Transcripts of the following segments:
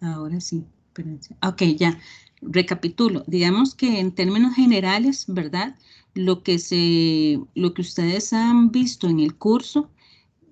Ahora sí, espérense. Ok, ya, recapitulo. Digamos que en términos generales, ¿verdad? Lo que ustedes han visto en el curso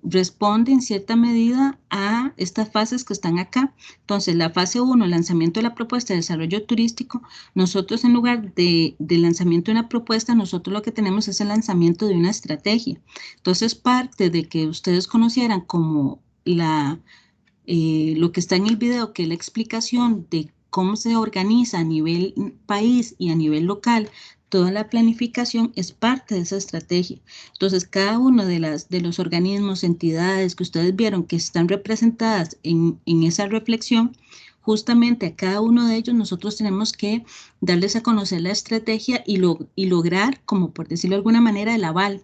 responde en cierta medida a estas fases que están acá. Entonces, la fase 1, lanzamiento de la propuesta de desarrollo turístico, nosotros en lugar de lanzamiento de una propuesta, nosotros lo que tenemos es el lanzamiento de una estrategia. Entonces, parte de que ustedes conocieran como lo que está en el video, que es la explicación de cómo se organiza a nivel país y a nivel local, toda la planificación es parte de esa estrategia. Entonces, cada uno de los organismos, entidades que ustedes vieron que están representadas en esa reflexión, justamente a cada uno de ellos nosotros tenemos que darles a conocer la estrategia y lograr, como por decirlo de alguna manera, el aval.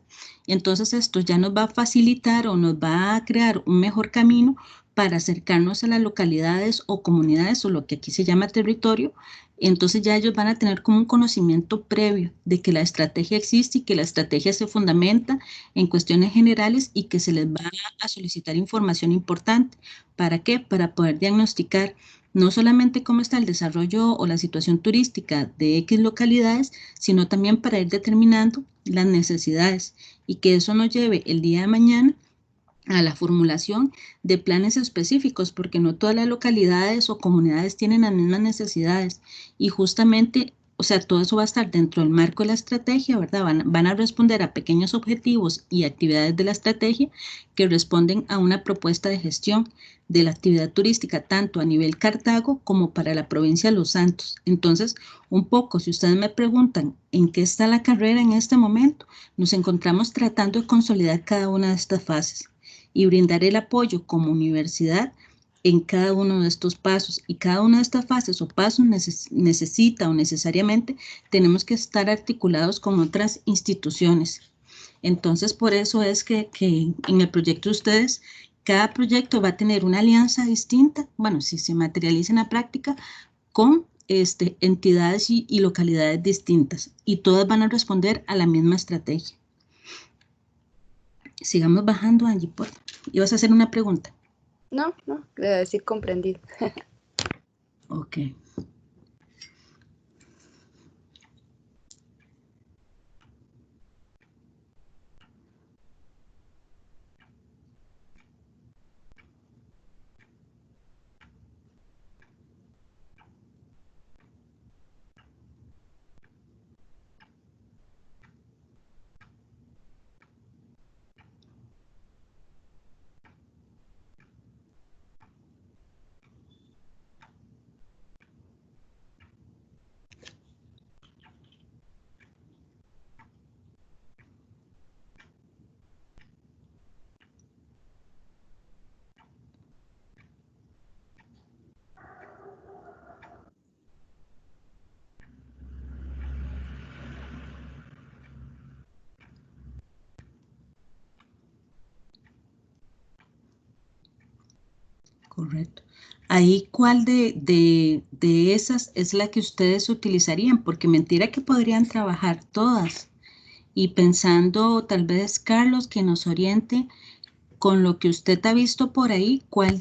Entonces, esto ya nos va a facilitar o nos va a crear un mejor camino para acercarnos a las localidades o comunidades o lo que aquí se llama territorio. Entonces ya ellos van a tener como un conocimiento previo de que la estrategia existe y que la estrategia se fundamenta en cuestiones generales y que se les va a solicitar información importante. ¿Para qué? Para poder diagnosticar no solamente cómo está el desarrollo o la situación turística de X localidades, sino también para ir determinando las necesidades y que eso nos lleve el día de mañana a la formulación de planes específicos, porque no todas las localidades o comunidades tienen las mismas necesidades y justamente, o sea, todo eso va a estar dentro del marco de la estrategia, ¿verdad? Van a responder a pequeños objetivos y actividades de la estrategia que responden a una propuesta de gestión de la actividad turística, tanto a nivel Cartago como para la provincia de Los Santos. Entonces, un poco, si ustedes me preguntan en qué está la carrera en este momento, nos encontramos tratando de consolidar cada una de estas fases y brindar el apoyo como universidad en cada uno de estos pasos. Y cada una de estas fases o pasos necesita o necesariamente tenemos que estar articulados con otras instituciones. Entonces, por eso es que en el proyecto de ustedes, cada proyecto va a tener una alianza distinta, bueno, si se materializa en la práctica, con entidades y localidades distintas, y todas van a responder a la misma estrategia. Sigamos bajando, Angie, por favor. ¿Ibas a hacer una pregunta? No, debe decir comprendido. Ok. Correcto. Ahí, ¿cuál de esas es la que ustedes utilizarían? Porque mentira que podrían trabajar todas. Y pensando, tal vez, Carlos, que nos oriente con lo que usted ha visto por ahí, ¿cuál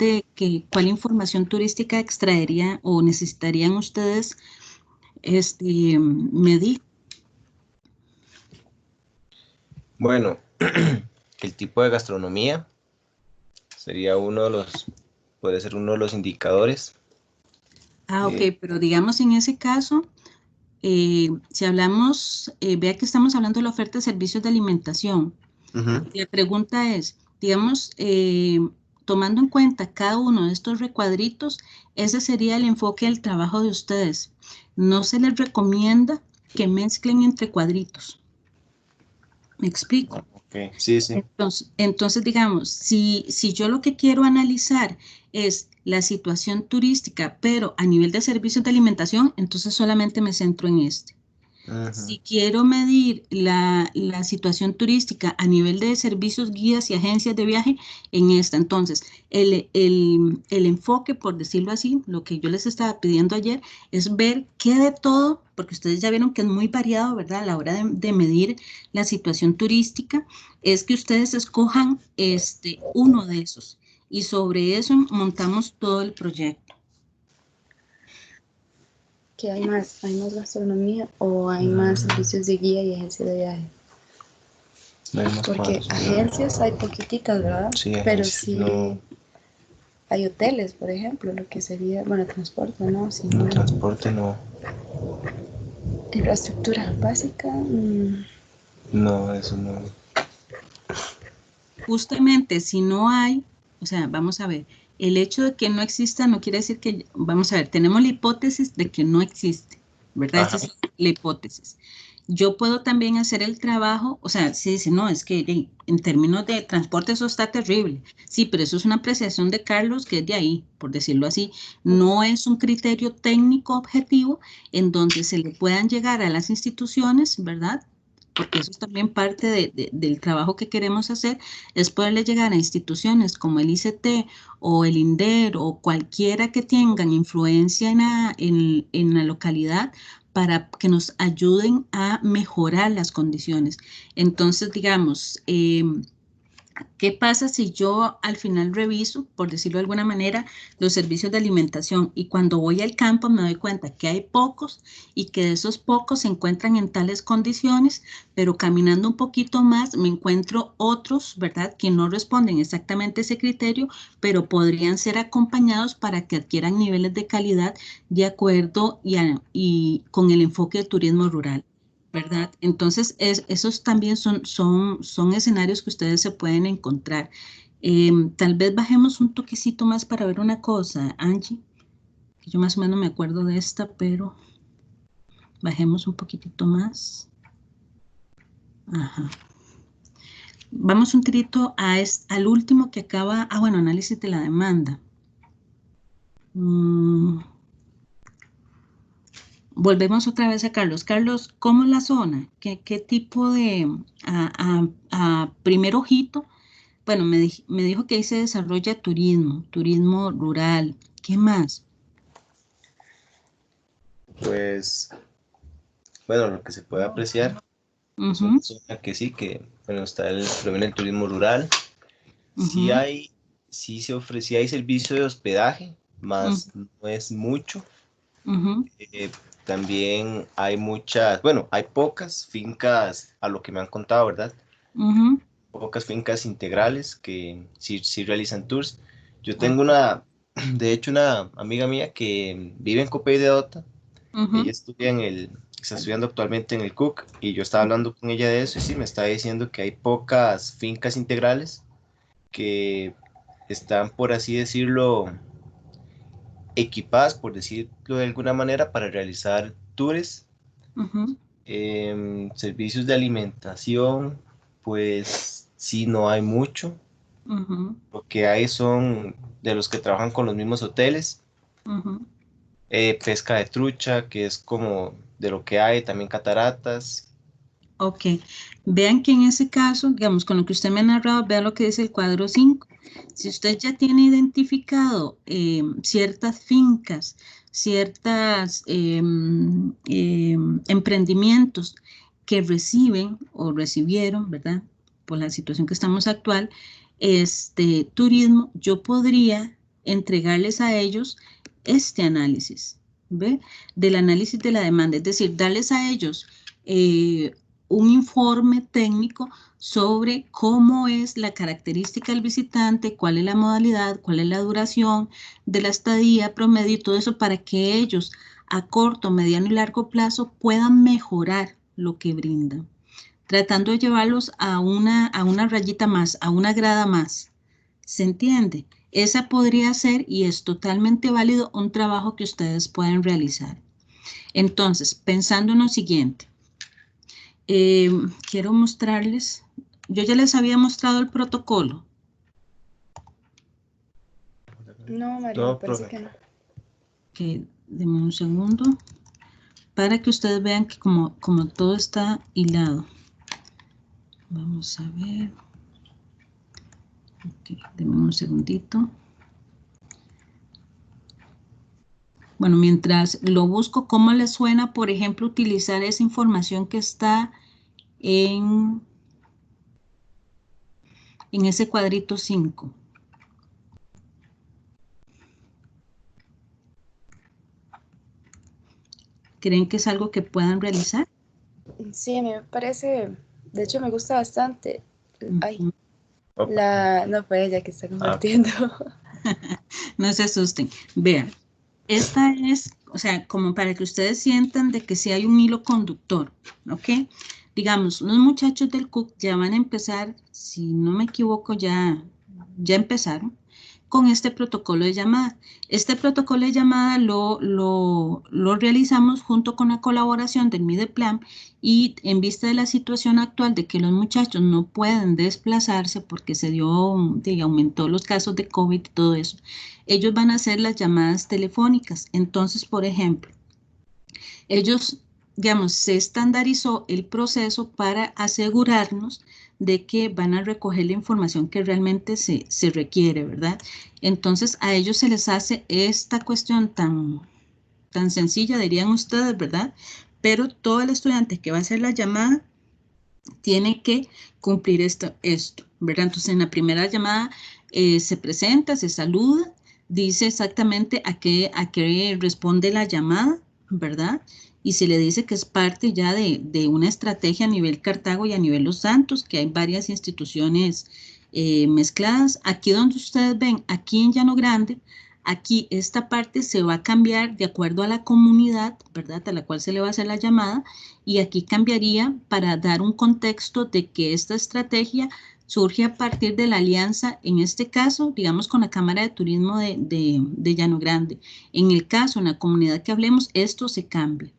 información turística extraería o necesitarían ustedes medir? Bueno, el tipo de gastronomía sería puede ser uno de los indicadores. Ah, ok, pero digamos en ese caso, si hablamos, vea que estamos hablando de la oferta de servicios de alimentación. La pregunta es, digamos, tomando en cuenta cada uno de estos recuadritos, ese sería el enfoque del trabajo de ustedes. No se les recomienda que mezclen entre cuadritos. ¿Me explico? Okay. Sí. Entonces, digamos, si yo lo que quiero analizar es la situación turística, pero a nivel de servicios de alimentación, entonces solamente me centro en este. Si quiero medir la situación turística a nivel de servicios, guías y agencias de viaje, en esta. Entonces, el enfoque, por decirlo así, lo que yo les estaba pidiendo ayer, es ver qué de todo, porque ustedes ya vieron que es muy variado, ¿verdad? A la hora de medir la situación turística, es que ustedes escojan uno de esos y sobre eso montamos todo el proyecto. que hay más gastronomía o hay más servicios de guía y agencia de viaje. No hay más Porque cuadros. agencias hay poquititas, ¿verdad? Sí, Pero agencias sí no. hay hoteles, por ejemplo, lo que sería, bueno, transporte, ¿no? Si No, no, transporte no. infraestructura básica. No, eso no. Justamente si no hay, o sea, vamos a ver, el hecho de que no exista no quiere decir que, vamos a ver, tenemos la hipótesis de que no existe, ¿verdad? Esa Ajá. es la hipótesis. Yo puedo también hacer el trabajo, o sea, si dice, no, es que en términos de transporte eso está terrible. Sí, pero eso es una apreciación de Carlos que es de ahí, por decirlo así. No es un criterio técnico objetivo en donde se le puedan llegar a las instituciones, ¿verdad? Porque eso es también parte del trabajo que queremos hacer, es poderle llegar a instituciones como el ICT o el INDER o cualquiera que tengan influencia en la localidad para que nos ayuden a mejorar las condiciones. Entonces, digamos, ¿qué pasa si yo al final reviso, por decirlo de alguna manera, los servicios de alimentación y cuando voy al campo me doy cuenta que hay pocos y que de esos pocos se encuentran en tales condiciones, pero caminando un poquito más me encuentro otros, ¿verdad?, que no responden exactamente a ese criterio, pero podrían ser acompañados para que adquieran niveles de calidad de acuerdo y con el enfoque de turismo rural, ¿verdad? Entonces, esos también son escenarios que ustedes se pueden encontrar. Tal vez bajemos un toquecito más para ver una cosa, Angie, que yo más o menos me acuerdo de esta, pero bajemos un poquitito más. Ajá. Vamos un tirito al último que acaba, bueno, análisis de la demanda. Volvemos otra vez a Carlos. Carlos, ¿cómo es la zona? ¿Qué tipo de, primer ojito? Bueno, me dijo que ahí se desarrolla turismo rural. ¿Qué más? Pues, bueno, lo que se puede apreciar es una Ujú, zona que sí, que, bueno, está proviene el turismo rural. Sí ujú, hay, sí hay servicio de hospedaje, más ujú, no es mucho. ujú, Eh, También hay muchas, bueno, hay pocas fincas, a lo que me han contado, ¿verdad? ujú, Pocas fincas integrales que sí realizan tours. Yo tengo ok, de hecho, una amiga mía que vive en Copey de Dota. Ella ujú, está estudiando actualmente en el Cook y yo estaba hablando con ella de eso y sí, me estaba diciendo que hay pocas fincas integrales que están, por así decirlo, equipadas, por decirlo de alguna manera, para realizar tours. ujú, Servicios de alimentación, pues sí, no hay mucho. ujú, Lo que hay son de los que trabajan con los mismos hoteles. ujú. Pesca de trucha, que es como de lo que hay, también cataratas. Ok, vean que en ese caso, digamos, con lo que usted me ha narrado, vean lo que dice el cuadro 5. Si usted ya tiene identificado ciertas fincas, ciertas emprendimientos que reciben o recibieron, ¿verdad? Por la situación que estamos actual, este turismo, yo podría entregarles a ellos este análisis, ¿ve? Del análisis de la demanda, es decir, darles a ellos un informe técnico sobre cómo es la característica del visitante, cuál es la modalidad, cuál es la duración de la estadía promedio y todo eso para que ellos a corto, mediano y largo plazo puedan mejorar lo que brindan, tratando de llevarlos a una rayita más, a una grada más. ¿Se entiende? Esa podría ser, y es totalmente válido, un trabajo que ustedes pueden realizar. Entonces, pensando en lo siguiente, eh, quiero mostrarles, yo ya les había mostrado el protocolo. No, María, me No, parece profe. que no. Que denme un segundo para que ustedes vean que como todo está hilado. Vamos a ver. Okay, denme un segundito. Bueno, mientras lo busco, ¿cómo les suena, por ejemplo, utilizar esa información que está en, en ese cuadrito 5? ¿Creen que es algo que puedan realizar? Sí, a mí me parece, de hecho me gusta bastante. Ay, Ujú. no fue ella que está compartiendo. No se asusten. Vean, esta es, o sea, como para que ustedes sientan de que sí hay un hilo conductor, ¿ok? Digamos, los muchachos del CUC ya van a empezar, si no me equivoco, ya empezaron con este protocolo de llamada. Este protocolo de llamada lo realizamos junto con la colaboración del Mideplan y en vista de la situación actual de que los muchachos no pueden desplazarse porque aumentó los casos de COVID y todo eso, ellos van a hacer las llamadas telefónicas. Entonces, por ejemplo, ellos, digamos, se estandarizó el proceso para asegurarnos de que van a recoger la información que realmente se requiere, ¿verdad? Entonces, a ellos se les hace esta cuestión tan sencilla, dirían ustedes, ¿verdad? Pero todo el estudiante que va a hacer la llamada tiene que cumplir esto, ¿verdad? Entonces, en la primera llamada se presenta, se saluda, dice exactamente a qué responde la llamada, ¿verdad? Y se le dice que es parte ya de una estrategia a nivel Cartago y a nivel Los Santos, que hay varias instituciones mezcladas. Aquí donde ustedes ven, aquí en Llano Grande, aquí esta parte se va a cambiar de acuerdo a la comunidad, ¿verdad? A la cual se le va a hacer la llamada, y aquí cambiaría para dar un contexto de que esta estrategia surge a partir de la alianza, en este caso, digamos, con la Cámara de Turismo de Llano Grande. En el caso, en la comunidad que hablemos, esto se cambia.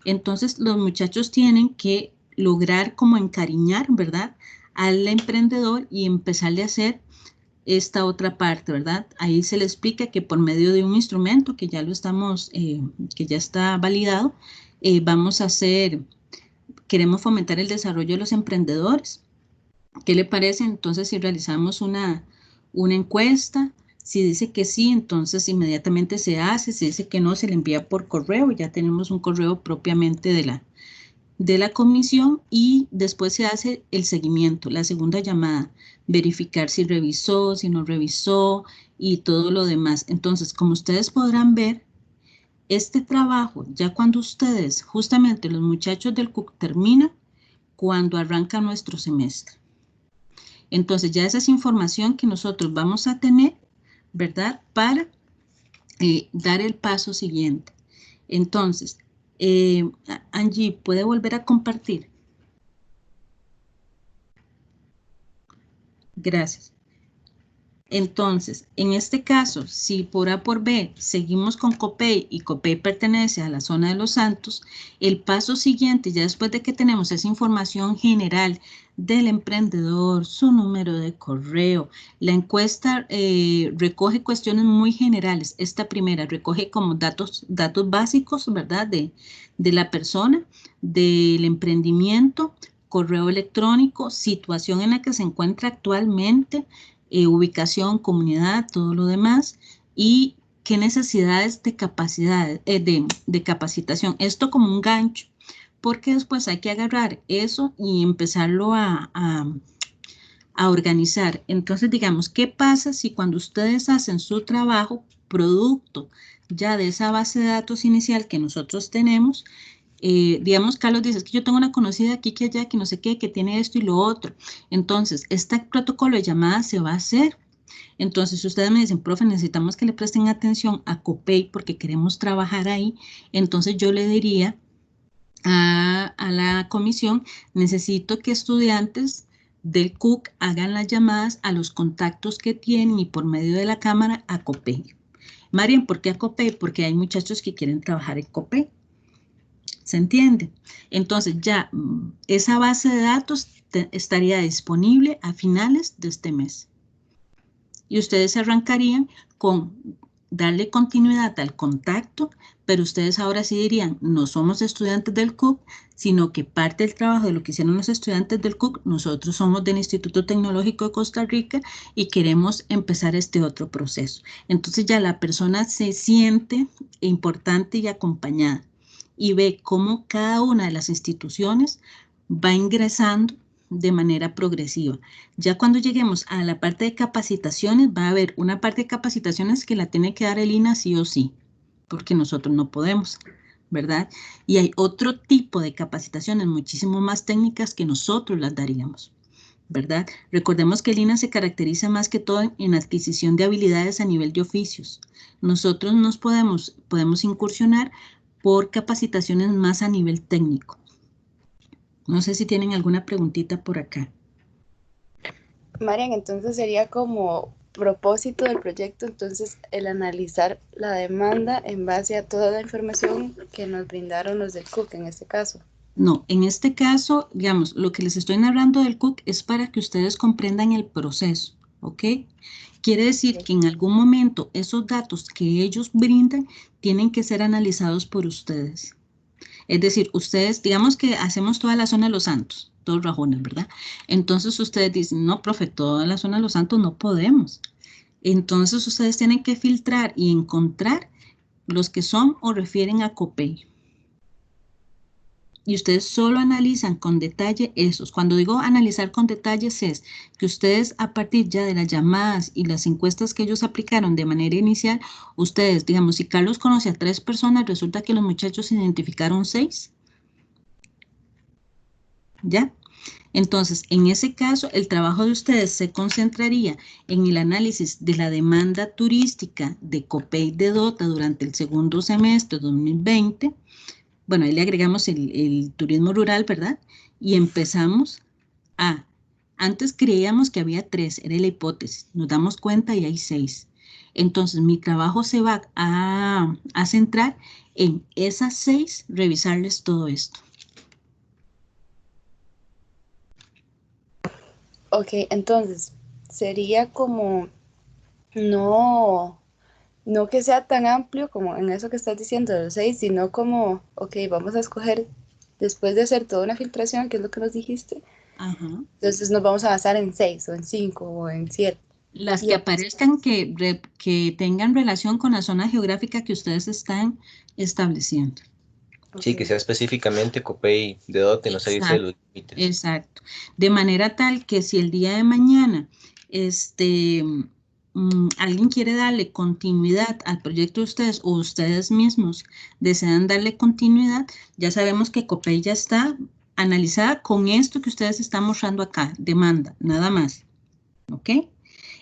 Entonces, los muchachos tienen que lograr como encariñar, ¿verdad?, al emprendedor y empezarle a hacer esta otra parte, ¿verdad? Ahí se le explica que por medio de un instrumento que ya lo estamos, que ya está validado, vamos a hacer, queremos fomentar el desarrollo de los emprendedores. ¿Qué le parece entonces si realizamos una encuesta? Si dice que sí, entonces inmediatamente se hace. Si dice que no, se le envía por correo. Ya tenemos un correo propiamente de la comisión y después se hace el seguimiento, la segunda llamada, verificar si revisó, si no revisó y todo lo demás. Entonces, como ustedes podrán ver, este trabajo, ya cuando ustedes, justamente los muchachos del CUC terminan, cuando arranca nuestro semestre. Entonces, ya esa es información que nosotros vamos a tener, ¿verdad? Para dar el paso siguiente. Entonces, Angie, ¿puede volver a compartir? Gracias. Entonces, en este caso, si por A por B seguimos con Copey y Copey pertenece a la zona de Los Santos, el paso siguiente, ya después de que tenemos esa información general del emprendedor, su número de correo, la encuesta recoge cuestiones muy generales. Esta primera recoge como datos básicos, ¿verdad?, de la persona, del emprendimiento, correo electrónico, situación en la que se encuentra actualmente, ubicación, comunidad, todo lo demás, y qué necesidades de capacidad, de capacitación. Esto como un gancho, porque después hay que agarrar eso y empezarlo a organizar. Entonces, digamos, ¿qué pasa si cuando ustedes hacen su trabajo, producto ya de esa base de datos inicial que nosotros tenemos? Digamos, Carlos dice, es que yo tengo una conocida aquí, que allá, que no sé qué, que tiene esto y lo otro. Entonces, este protocolo de llamada se va a hacer. Entonces, si ustedes me dicen, profe, necesitamos que le presten atención a Copey porque queremos trabajar ahí, entonces yo le diría a la comisión, necesito que estudiantes del CUC hagan las llamadas a los contactos que tienen y por medio de la cámara a Copey. Marian, ¿por qué a Copey? Porque hay muchachos que quieren trabajar en Copey. ¿Se entiende? Entonces ya esa base de datos estaría disponible a finales de este mes. Y ustedes arrancarían con darle continuidad al contacto, pero ustedes ahora sí dirían, no somos estudiantes del CUC, sino que parte del trabajo de lo que hicieron los estudiantes del CUC, nosotros somos del Instituto Tecnológico de Costa Rica y queremos empezar este otro proceso. Entonces ya la persona se siente importante y acompañada y ve cómo cada una de las instituciones va ingresando de manera progresiva. Ya cuando lleguemos a la parte de capacitaciones, va a haber una parte de capacitaciones que la tiene que dar el INAH sí o sí, porque nosotros no podemos, ¿verdad? Y hay otro tipo de capacitaciones muchísimo más técnicas que nosotros las daríamos, ¿verdad? Recordemos que el INA se caracteriza más que todo en adquisición de habilidades a nivel de oficios. Nosotros nos podemos incursionar por capacitaciones más a nivel técnico. No sé si tienen alguna preguntita por acá. Marian, entonces sería como propósito del proyecto, entonces el analizar la demanda en base a toda la información que nos brindaron los del CUC en este caso. No, en este caso, digamos, lo que les estoy narrando del CUC es para que ustedes comprendan el proceso, ¿ok? Quiere decir que en algún momento esos datos que ellos brindan tienen que ser analizados por ustedes. Es decir, ustedes, digamos que hacemos toda la zona de Los Santos, todos rajones, ¿verdad? Entonces ustedes dicen, no, profe, toda la zona de Los Santos no podemos. Entonces ustedes tienen que filtrar y encontrar los que son o refieren a COPEI. Y ustedes solo analizan con detalle esos. Cuando digo analizar con detalles es que ustedes a partir ya de las llamadas y las encuestas que ellos aplicaron de manera inicial, ustedes, digamos, si Carlos conoce a 3 personas, resulta que los muchachos identificaron 6. ¿Ya? Entonces, en ese caso, el trabajo de ustedes se concentraría en el análisis de la demanda turística de COPEI de Dota durante el segundo semestre de 2020. Bueno, ahí le agregamos el turismo rural, ¿verdad? Y empezamos antes creíamos que había 3, era la hipótesis, nos damos cuenta y hay 6. Entonces, mi trabajo se va a centrar en esas 6, revisarles todo esto. Ok, entonces sería como no que sea tan amplio como en eso que estás diciendo de los 6, sino como, ok, vamos a escoger, después de hacer toda una filtración, que es lo que nos dijiste, Ajá. entonces nos vamos a basar en 6 o en 5 o en 7. Las que aparezcan que tengan relación con la zona geográfica que ustedes están estableciendo. Sí, que sea específicamente COPEI de Dote, no se dice los límites. Exacto. De manera tal que si el día de mañana alguien quiere darle continuidad al proyecto de ustedes o ustedes mismos desean darle continuidad, ya sabemos que COPEI ya está analizada con esto que ustedes están mostrando acá, demanda, nada más. ¿Ok?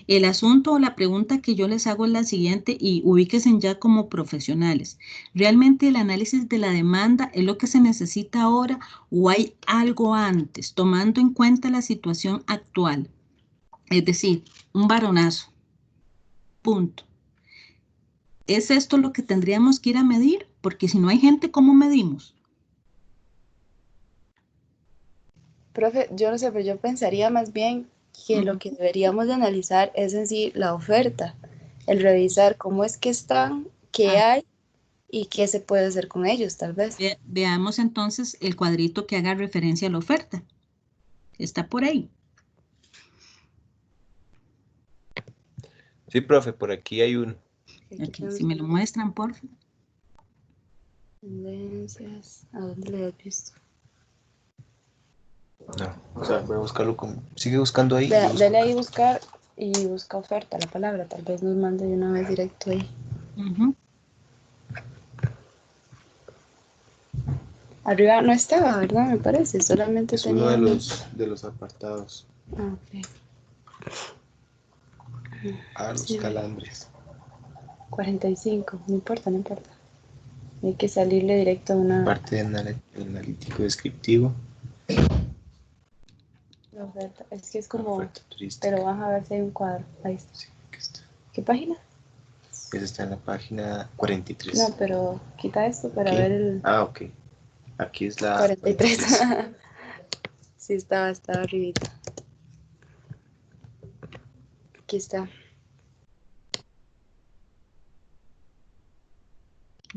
El asunto o la pregunta que yo les hago es la siguiente y ubíquense ya como profesionales. ¿Realmente el análisis de la demanda es lo que se necesita ahora o hay algo antes, tomando en cuenta la situación actual? Es decir, un varonazo. Punto. ¿Es esto lo que tendríamos que ir a medir? Porque si no hay gente, ¿cómo medimos? Profe, yo no sé, pero yo pensaría más bien que lo que deberíamos de analizar es en sí la oferta, el revisar cómo es que están, qué hay y qué se puede hacer con ellos, tal vez. Veamos entonces el cuadrito que haga referencia a la oferta. Está por ahí. Sí, profe, por aquí hay uno. Okay, si me lo muestran, por favor. Tendencias, ¿a dónde le has visto? No, o sea, voy a buscarlo como... Sigue buscando ahí. Dale ahí buscar y busca oferta, la palabra, tal vez nos mande de una vez directo ahí. Arriba no estaba, ¿verdad? Me parece, solamente es tenía... uno de los apartados. Ah, ok. Los Sí, calambres. 45, no importa, no importa. Hay que salirle directo a una... Parte de analítico descriptivo. La oferta. Es que es como... Oferta turística. Pero vas a ver si hay un cuadro. Ahí está. Sí, aquí está. ¿Qué página? Esa está en la página 43. No, pero quita esto para ¿Qué? ver el... Ah, ok. Aquí es la 43. Sí, estaba arribita. Aquí está.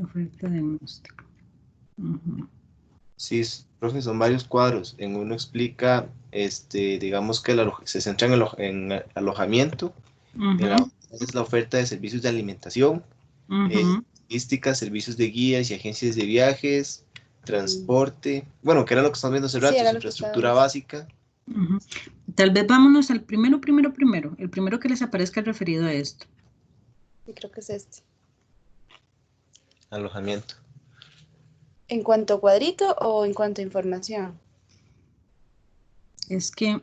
Oferta de diagnóstico. Sí, profe, son varios cuadros. En uno explica, digamos que se centra en alojamiento. En la otra es la oferta de servicios de alimentación, logística, servicios de guías y agencias de viajes, transporte. Bueno, que era lo que estamos viendo hace rato, Sí, era lo que infraestructura estábamos... básica. Tal vez vámonos al primero. El primero que les aparezca referido a esto. Sí, creo que es este. Alojamiento. ¿En cuanto a cuadrito o en cuanto a información? Es que,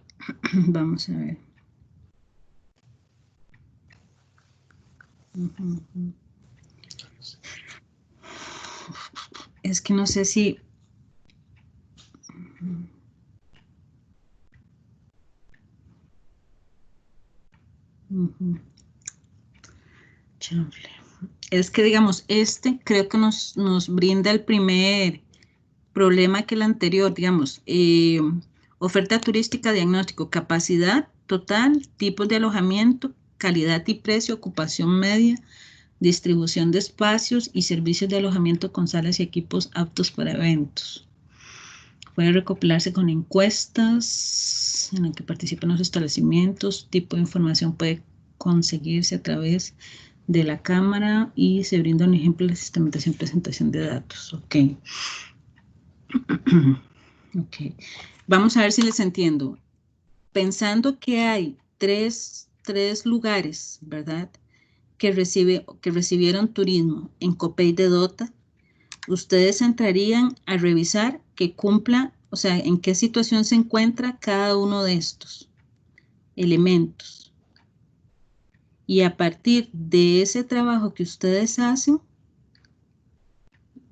vamos a ver. Es que no sé si... Es que, digamos, creo que nos brinda el primer problema que el anterior, digamos, oferta turística, diagnóstico, capacidad total, tipos de alojamiento, calidad y precio, ocupación media, distribución de espacios y servicios de alojamiento con salas y equipos aptos para eventos. Puede recopilarse con encuestas en las que participan los establecimientos, tipo de información puede conseguirse a través de la cámara y se brinda un ejemplo de sistematización y presentación de datos. Ok. Ok. Vamos a ver si les entiendo. Pensando que hay tres lugares, ¿verdad? Que recibieron turismo en Copey de Dota, ustedes entrarían a revisar que cumpla, o sea, en qué situación se encuentra cada uno de estos elementos. Y a partir de ese trabajo que ustedes hacen,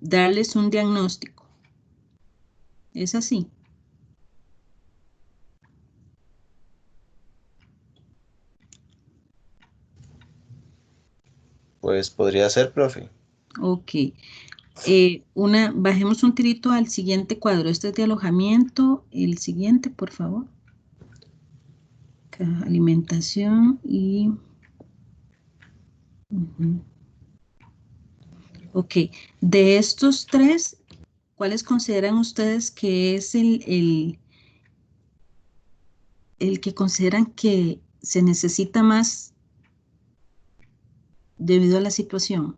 darles un diagnóstico. ¿Es así? Pues podría ser, profe. Ok. Bajemos un tirito al siguiente cuadro. Este es de alojamiento. El siguiente, por favor. Alimentación y... Ok. De estos tres, ¿cuáles consideran ustedes que es el que consideran que se necesita más debido a la situación?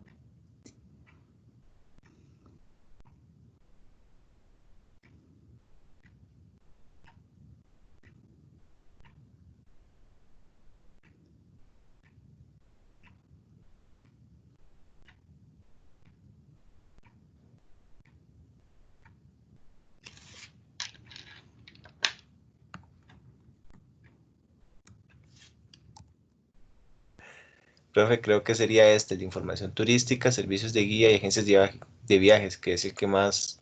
Profe, creo que sería este, de información turística, servicios de guía y agencias de viajes, que es el que más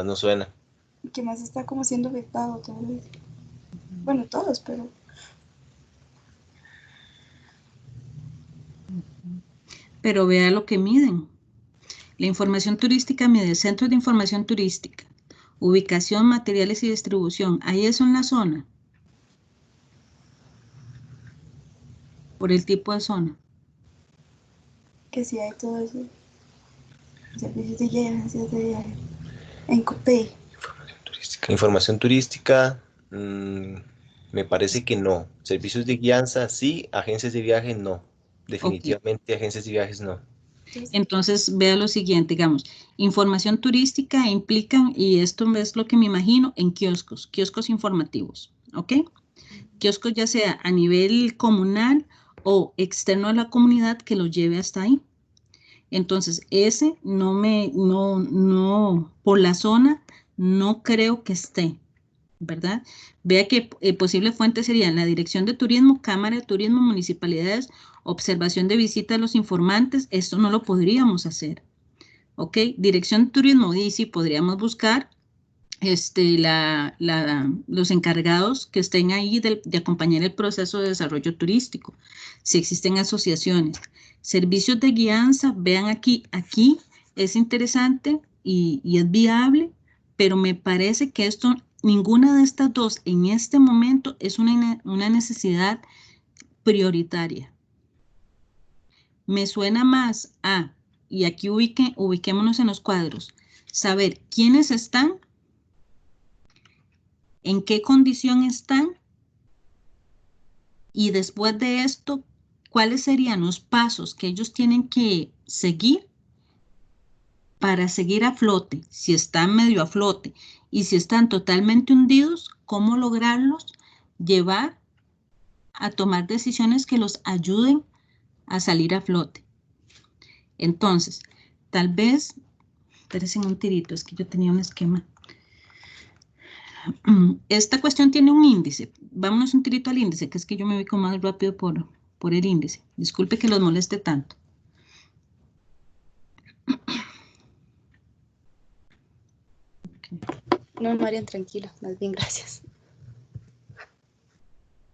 nos suena. ¿Y qué más está como siendo afectado tal vez? Bueno, todos, pero... Pero vea lo que miden. La información turística mide centros de información turística, ubicación, materiales y distribución. Ahí eso en la zona. Por el tipo de zona. Que sí hay todo eso. Servicios de guía, agencias de viaje. En Copey. Información turística, me parece que no. Servicios de guianza, sí. Agencias de viaje, no. Ok. Definitivamente agencias de viajes, no. Entonces, vea lo siguiente, digamos, información turística implica, y esto es lo que me imagino, en kioscos informativos, ¿ok? Kioscos ya sea a nivel comunal o externo a la comunidad que lo lleve hasta ahí. Entonces, ese por la zona, no creo que esté, ¿verdad? Vea que posibles fuentes serían la Dirección de Turismo, Cámara de Turismo, municipalidades, observación de visita a los informantes, esto no lo podríamos hacer, ¿ok? Dirección de Turismo, y sí, podríamos buscar los encargados que estén ahí de acompañar el proceso de desarrollo turístico, si existen asociaciones. Servicios de guianza, vean aquí es interesante y es viable, pero me parece que ninguna de estas dos en este momento es una necesidad prioritaria. Me suena más a, y aquí ubiquémonos en los cuadros, saber quiénes están, en qué condición están y después de esto, cuáles serían los pasos que ellos tienen que seguir para seguir a flote, si están medio a flote y si están totalmente hundidos, cómo lograrlos llevar a tomar decisiones que los ayuden a salir a flote. Entonces, tal vez Espérense un tirito, es que yo tenía un esquema. Esta cuestión tiene un índice. Vámonos un tirito al índice, que es que yo me ubico más rápido por el índice. Disculpe que los moleste tanto. Okay. No, Marian, tranquila, más bien gracias.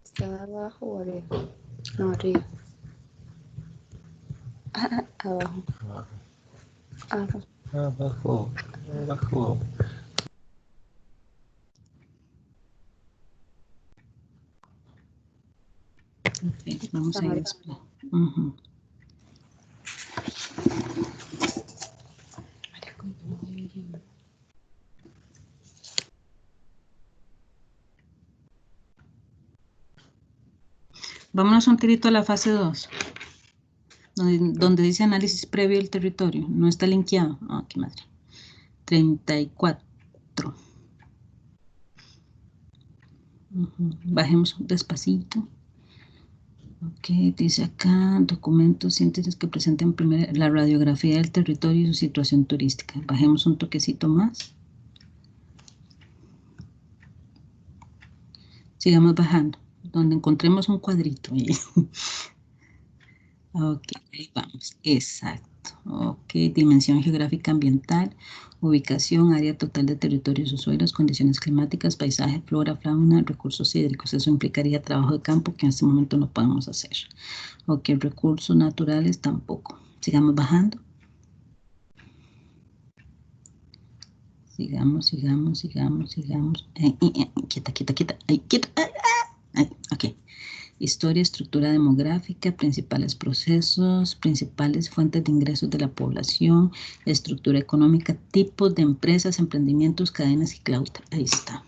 ¿Está abajo o arriba? No, arriba. Abajo. Abajo. Abajo, abajo. Okay, vamos a ir después. Vámonos un tirito a la fase 2, donde dice análisis previo del territorio. No está linkeado. Ah, qué madre. 34. Bajemos despacito. Ok, dice acá, documentos, síntesis que presenten primero la radiografía del territorio y su situación turística. Bajemos un toquecito más. Sigamos bajando, donde encontremos un cuadrito. Ok, ahí vamos, exacto. Ok, dimensión geográfica ambiental, ubicación, área total de territorios o suelos, condiciones climáticas, paisaje, flora, fauna, recursos hídricos. Eso implicaría trabajo de campo que en este momento no podemos hacer. Ok, recursos naturales tampoco. Sigamos bajando. Sigamos. Quieta. Ay, quieta. Ay, ok. Historia, estructura demográfica, principales procesos, principales fuentes de ingresos de la población, estructura económica, tipos de empresas, emprendimientos, cadenas y cloud. Ahí está.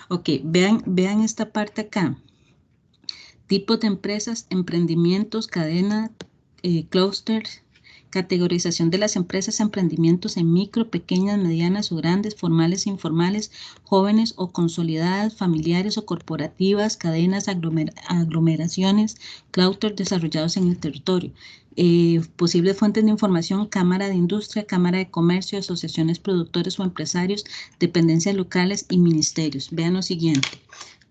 Ok, vean esta parte acá. Tipos de empresas, emprendimientos, cadena, clusters, categorización de las empresas, emprendimientos en micro, pequeñas, medianas o grandes, formales e informales, jóvenes o consolidadas, familiares o corporativas, cadenas, aglomeraciones, clústeres desarrollados en el territorio. Posibles fuentes de información, Cámara de Industria, Cámara de Comercio, asociaciones productores o empresarios, dependencias locales y ministerios. Vean lo siguiente.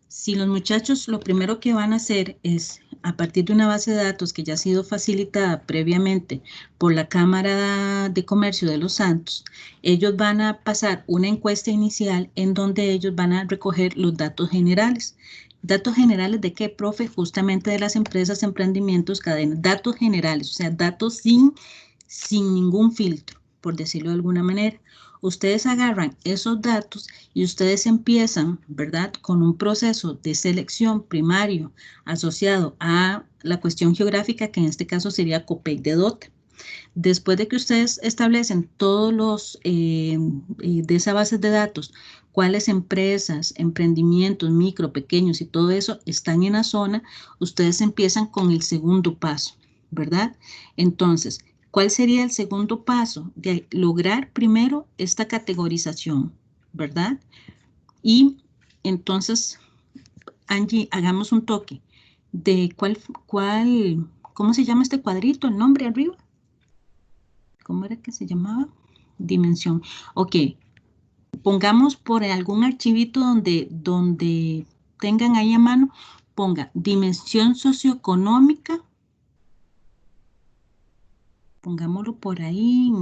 Si los muchachos lo primero que van a hacer es, a partir de una base de datos que ya ha sido facilitada previamente por la Cámara de Comercio de Los Santos, ellos van a pasar una encuesta inicial en donde ellos van a recoger los datos generales. ¿Datos generales de qué, profe? Justamente de las empresas, emprendimientos, cadenas. Datos generales, o sea, datos sin ningún filtro, por decirlo de alguna manera. Ustedes agarran esos datos y ustedes empiezan, ¿verdad?, con un proceso de selección primario asociado a la cuestión geográfica, que en este caso sería COPEC de DOTA. Después de que ustedes establecen todos los de esa base de datos, cuáles empresas, emprendimientos, micro, pequeños y todo eso están en la zona, ustedes empiezan con el segundo paso, ¿verdad? Entonces, ¿cuál sería el segundo paso? De lograr primero esta categorización, ¿verdad? Y entonces, Angie, hagamos un toque de ¿cómo se llama este cuadrito? ¿El nombre arriba? ¿Cómo era que se llamaba? Dimensión. Ok, pongamos por algún archivito donde tengan ahí a mano, ponga dimensión socioeconómica. Pongámoslo por ahí,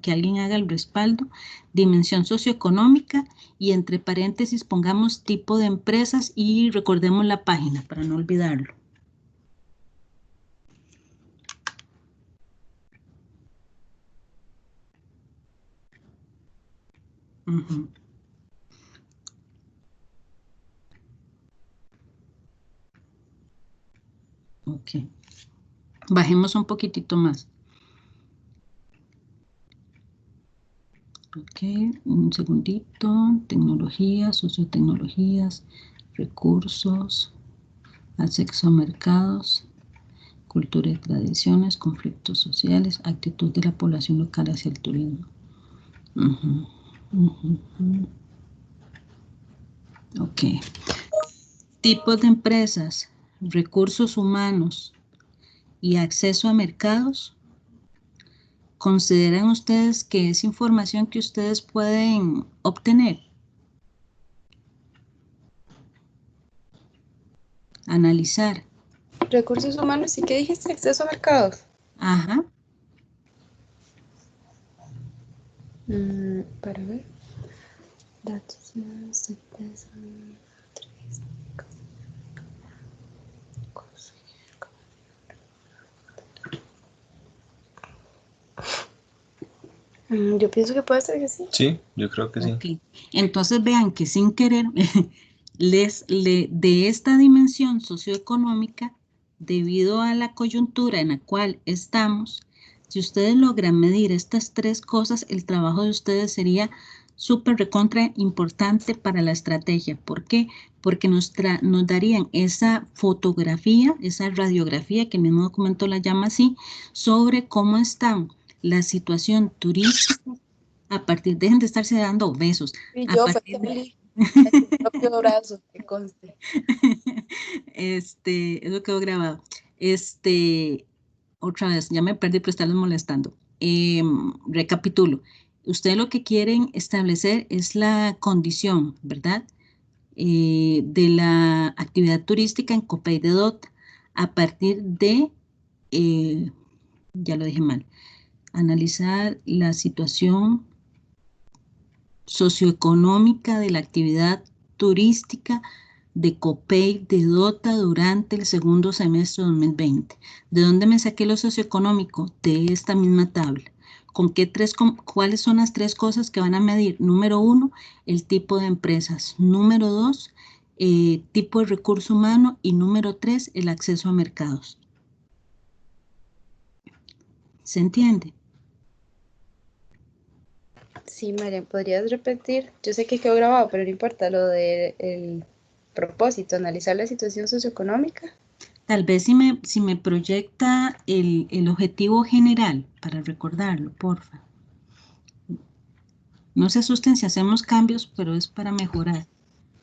que alguien haga el respaldo, dimensión socioeconómica y entre paréntesis pongamos tipo de empresas y recordemos la página para no olvidarlo. Ok. Bajemos un poquitito más. Ok, un segundito. Tecnologías, sociotecnologías, recursos, acceso a mercados, cultura y tradiciones, conflictos sociales, actitud de la población local hacia el turismo. Ok. Tipos de empresas, recursos humanos y acceso a mercados. ¿consideran ustedes que es información que ustedes pueden obtener? Analizar. Recursos humanos, ¿y qué dijiste? Acceso a mercados. Ajá. Para ver. Datos, certeza, yo pienso que puede ser que sí. Sí, yo creo que sí. Ok. Entonces vean que sin querer, de esta dimensión socioeconómica, debido a la coyuntura en la cual estamos, si ustedes logran medir estas tres cosas, el trabajo de ustedes sería súper recontra importante para la estrategia. ¿Por qué? Porque nos darían esa fotografía, esa radiografía, que el mismo documento la llama así, sobre cómo está la situación turística a partir, dejen de estarse dando besos. Y A yo fue partir de, Kelly, en su propio brazo, que conste. eso quedó grabado. Otra vez, ya me perdí por estarles molestando. Recapitulo. Ustedes lo que quieren establecer es la condición, ¿verdad? De la actividad turística en Copey de Dota a partir de, ya lo dije mal, analizar la situación socioeconómica de la actividad turística de Copey de Dota durante el segundo semestre de 2020. ¿De dónde me saqué lo socioeconómico? De esta misma tabla. ¿Cuáles son las tres cosas que van a medir? Número 1, el tipo de empresas. Número 2, tipo de recurso humano. Y número 3, el acceso a mercados. ¿Se entiende? Sí, María, ¿podrías repetir? Yo sé que quedó grabado, pero no importa, lo del propósito, analizar la situación socioeconómica. Tal vez si me proyecta el objetivo general para recordarlo, porfa. No se asusten si hacemos cambios, pero es para mejorar.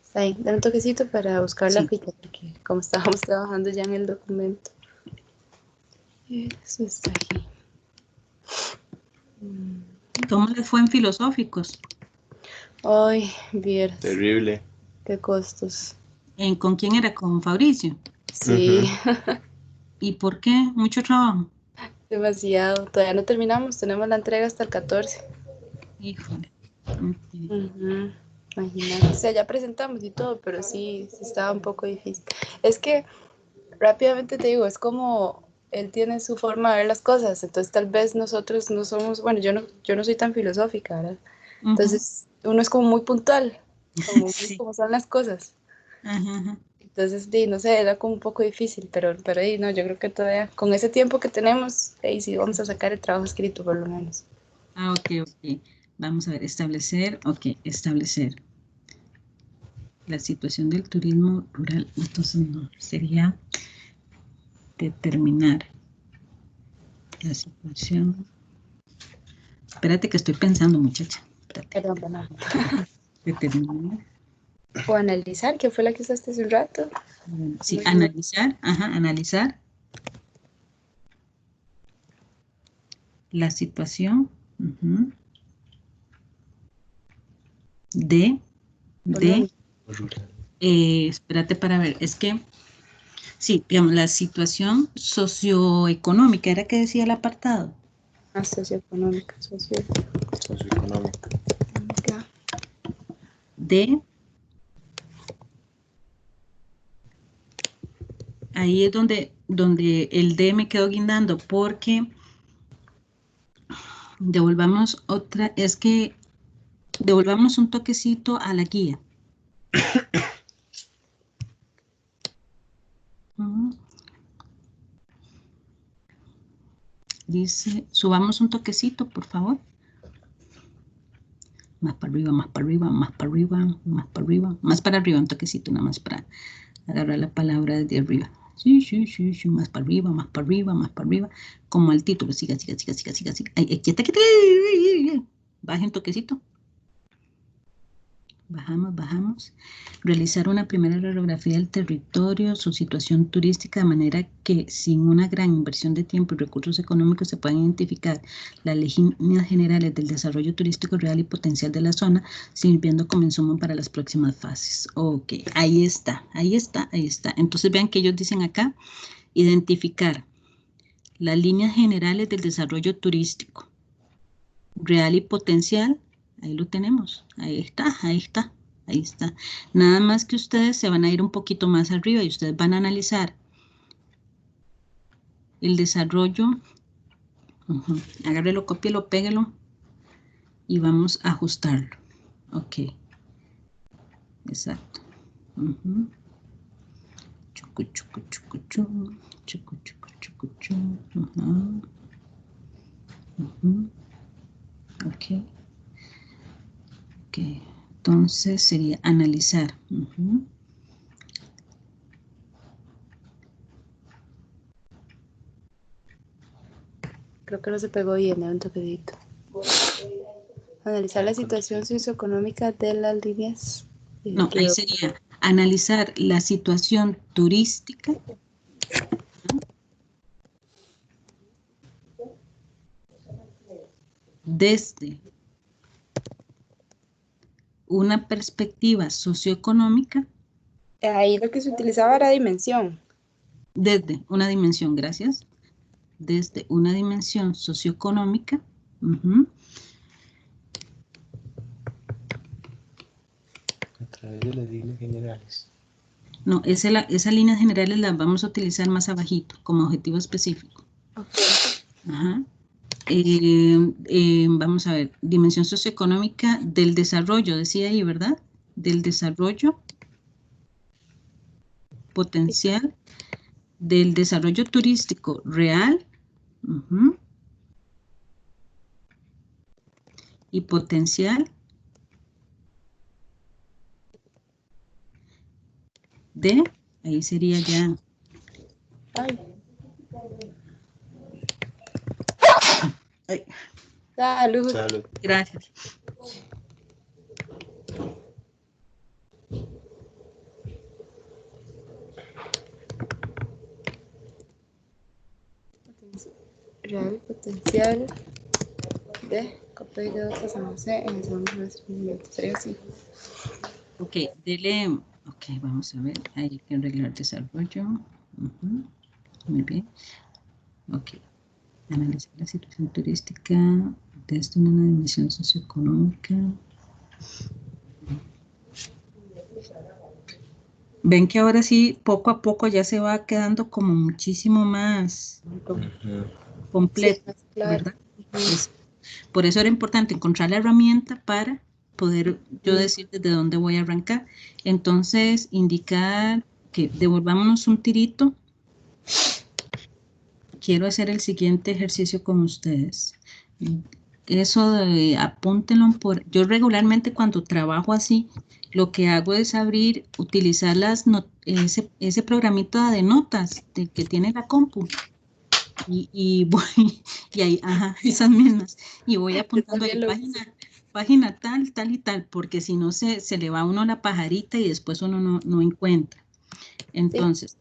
Está ahí, dame un toquecito para buscar la Sí. ficha, porque como estábamos trabajando ya en el documento. Eso está aquí. ¿Cómo les fue en filosóficos? Ay, vieras, Terrible. qué costos. ¿Con quién era? ¿Con Fabricio? Sí, ¿Y por qué? Mucho trabajo. demasiado. Todavía no terminamos, tenemos la entrega hasta el 14. Híjole. Ok. Imagínate. O sea, ya presentamos y todo, pero sí, sí estaba un poco difícil. Es que rápidamente te digo, es como él tiene su forma de ver las cosas, entonces tal vez nosotros no somos, bueno, yo no soy tan filosófica, ¿verdad? Entonces uno es como muy puntual, como, Sí. como son las cosas. Ajá. Entonces, no sé, era como un poco difícil, pero no, yo creo que todavía, con ese tiempo que tenemos, sí vamos a sacar el trabajo escrito por lo menos. Ok. Vamos a ver, establecer la situación del turismo rural. Entonces, no, sería determinar la situación. Espérate que estoy pensando, muchacha. Espérate. Perdón. Determinar. O analizar, que fue la que usaste hace un rato. Sí, analizar la situación de espérate para ver, es que, sí, digamos, la situación socioeconómica, ¿era que decía el apartado? Socioeconómica. Socioeconómica. De, ahí es donde el D me quedó guindando, porque devolvamos un toquecito a la guía. Dice, subamos un toquecito, por favor. Más para arriba, más para arriba, más para arriba, más para arriba, más para arriba, un toquecito nada más para agarrar la palabra desde arriba. Sí, más para arriba, más para arriba, más para arriba, como el título, siga. Ay, quieta. Baje un toquecito. Bajamos. Realizar una primera radiografía del territorio, su situación turística, de manera que sin una gran inversión de tiempo y recursos económicos se puedan identificar las líneas generales del desarrollo turístico real y potencial de la zona, sirviendo como insumo para las próximas fases. Ok, ahí está. Entonces vean que ellos dicen acá, identificar las líneas generales del desarrollo turístico real y potencial. Ahí lo tenemos, ahí está. Nada más que ustedes se van a ir un poquito más arriba y ustedes van a analizar el desarrollo. Agárrelo, cópielo, péguelo y vamos a ajustarlo. Ok, exacto. Chucu. Ok. Entonces sería analizar. Creo que no se pegó bien, un toquedito. Analizar la situación socioeconómica de las líneas. No, ahí sería analizar la situación turística desde una perspectiva socioeconómica. Ahí lo que se utilizaba era dimensión. Desde una dimensión, gracias. Desde una dimensión socioeconómica. A través de las líneas generales. No, esas líneas generales las vamos a utilizar más abajito como objetivo específico. Ajá. Vamos a ver, dimensión socioeconómica del desarrollo, decía ahí, ¿verdad? Del desarrollo potencial, del desarrollo turístico real y potencial de, ahí sería ya. Ay. Salud. Gracias. Real potencial de copia de datos en el segundo semestre. Sería así. Ok, dele. Ok, vamos a ver. Hay que arreglar desarrollo. Muy bien. Ok. Analizar la situación turística desde una dimensión socioeconómica. Ven que ahora sí, poco a poco ya se va quedando como muchísimo más completo, sí, más claro. ¿verdad? Por eso era importante encontrar la herramienta para poder yo decir desde dónde voy a arrancar. Entonces, indicar que devolvámonos un tirito. Quiero hacer el siguiente ejercicio con ustedes. Eso de apúntenlo yo regularmente cuando trabajo así, lo que hago es utilizar ese programita de notas que tiene la compu. Y voy, y ahí, esas mismas. Y voy apuntando ahí página tal y tal, porque si no se le va a uno la pajarita y después uno no encuentra. Entonces,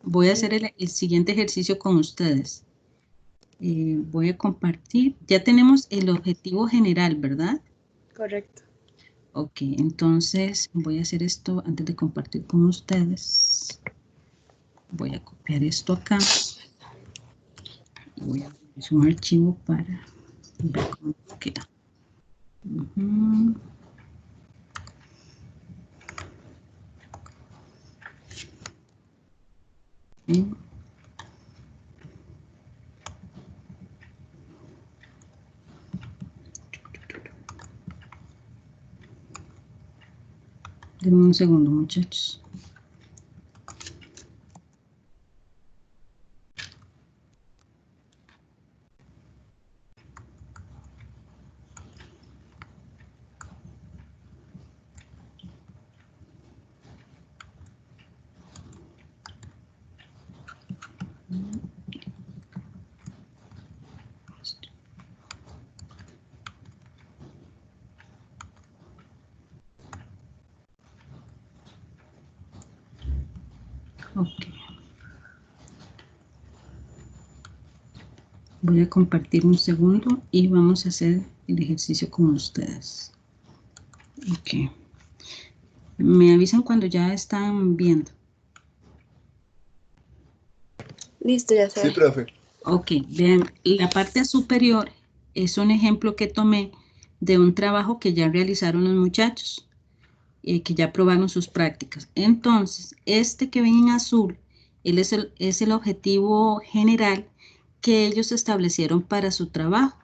voy a hacer el siguiente ejercicio con ustedes. Voy a compartir. Ya tenemos el objetivo general, ¿verdad? Correcto. Ok, entonces voy a hacer esto antes de compartir con ustedes. Voy a copiar esto acá. Y voy a abrir un archivo para ver cómo queda. Bien. Denme un segundo, muchachos. Ok. Voy a compartir un segundo y vamos a hacer el ejercicio con ustedes. Ok. Me avisan cuando ya están viendo. Listo, ya sé. Sí, profe. Ok, vean, la parte superior es un ejemplo que tomé de un trabajo que ya realizaron los muchachos, que ya probaron sus prácticas. Entonces, este que ven en azul, él es el objetivo general que ellos establecieron para su trabajo.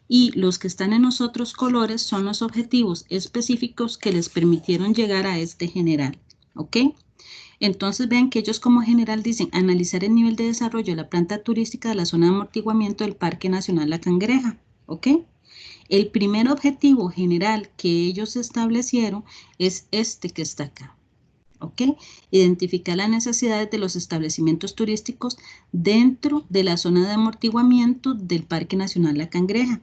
Y los que están en los otros colores son los objetivos específicos que les permitieron llegar a este general. ¿Ok? Entonces vean que ellos como general dicen analizar el nivel de desarrollo de la planta turística de la zona de amortiguamiento del Parque Nacional La Cangreja. ¿Ok? El primer objetivo general que ellos establecieron es este que está acá. ¿Ok? Identificar las necesidades de los establecimientos turísticos dentro de la zona de amortiguamiento del Parque Nacional La Cangreja.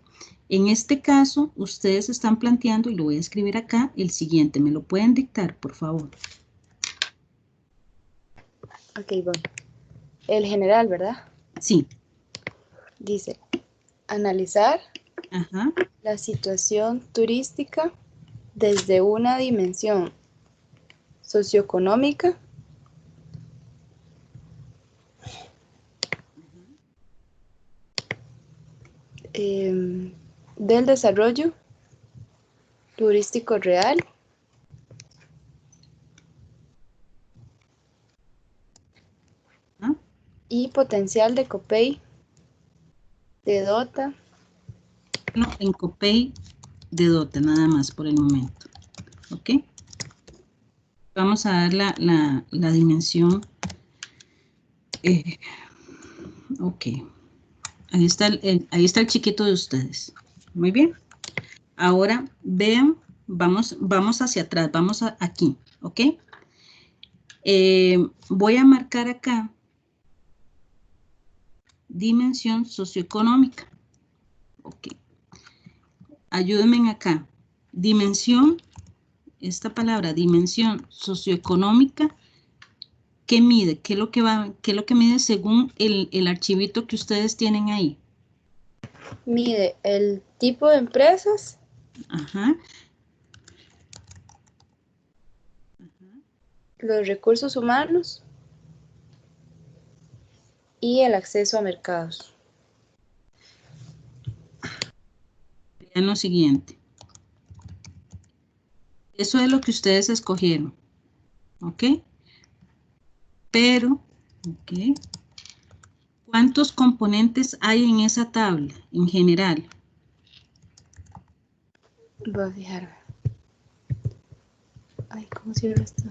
En este caso, ustedes están planteando, y lo voy a escribir acá, el siguiente. ¿Me lo pueden dictar, por favor? Ok, bueno. El general, ¿verdad? Sí. Dice, analizar Ajá. la situación turística desde una dimensión socioeconómica, del desarrollo turístico real Ajá. y potencial de COPEI de DOTA. No, en COPEI de DOTA, nada más por el momento. ¿Ok? Vamos a dar la dimensión. Ok. Ahí está ahí está el chiquito de ustedes. Muy bien. Ahora vean, vamos hacia atrás, vamos aquí. ¿Ok? Voy a marcar acá dimensión socioeconómica. Ok. Ayúdenme acá. Dimensión, esta palabra, dimensión socioeconómica, ¿qué mide? ¿Qué es lo que mide según el archivito que ustedes tienen ahí? Mide el tipo de empresas, Ajá. los recursos humanos y el acceso a mercados. Vean lo siguiente. Eso es lo que ustedes escogieron. ¿Ok? Pero, ¿ok? ¿Cuántos componentes hay en esa tabla en general? Voy a fijarme. Ay, ¿cómo cierro esto?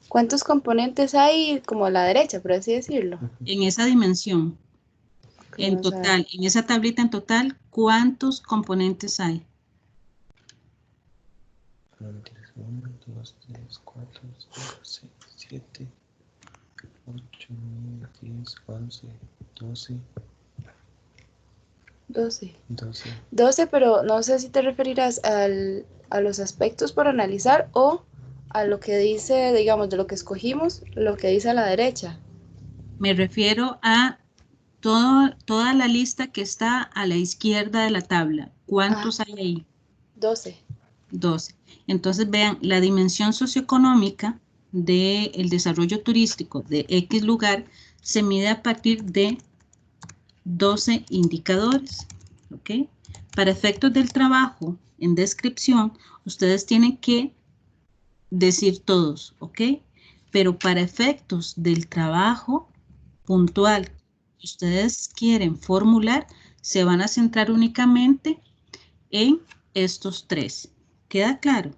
¿Cuántos componentes hay como a la derecha, por así decirlo? En esa dimensión, en Vamos a ver. total, en esa tablita en total, ¿cuántos componentes hay? 1, 2, 3, 4, 5, 6, 7, 8, 9, 10, 11, 12. 12, pero no sé si te referirás a los aspectos por analizar o a lo que dice, digamos, de lo que escogimos, lo que dice a la derecha. Me refiero a toda la lista que está a la izquierda de la tabla. ¿Cuántos hay ahí? 12. 12. Entonces vean, la dimensión socioeconómica del desarrollo turístico de X lugar se mide a partir de 12 indicadores. ¿Ok? Para efectos del trabajo en descripción, ustedes tienen que decir todos, ¿ok? Pero para efectos del trabajo puntual que ustedes quieren formular, se van a centrar únicamente en estos tres. ¿Queda claro?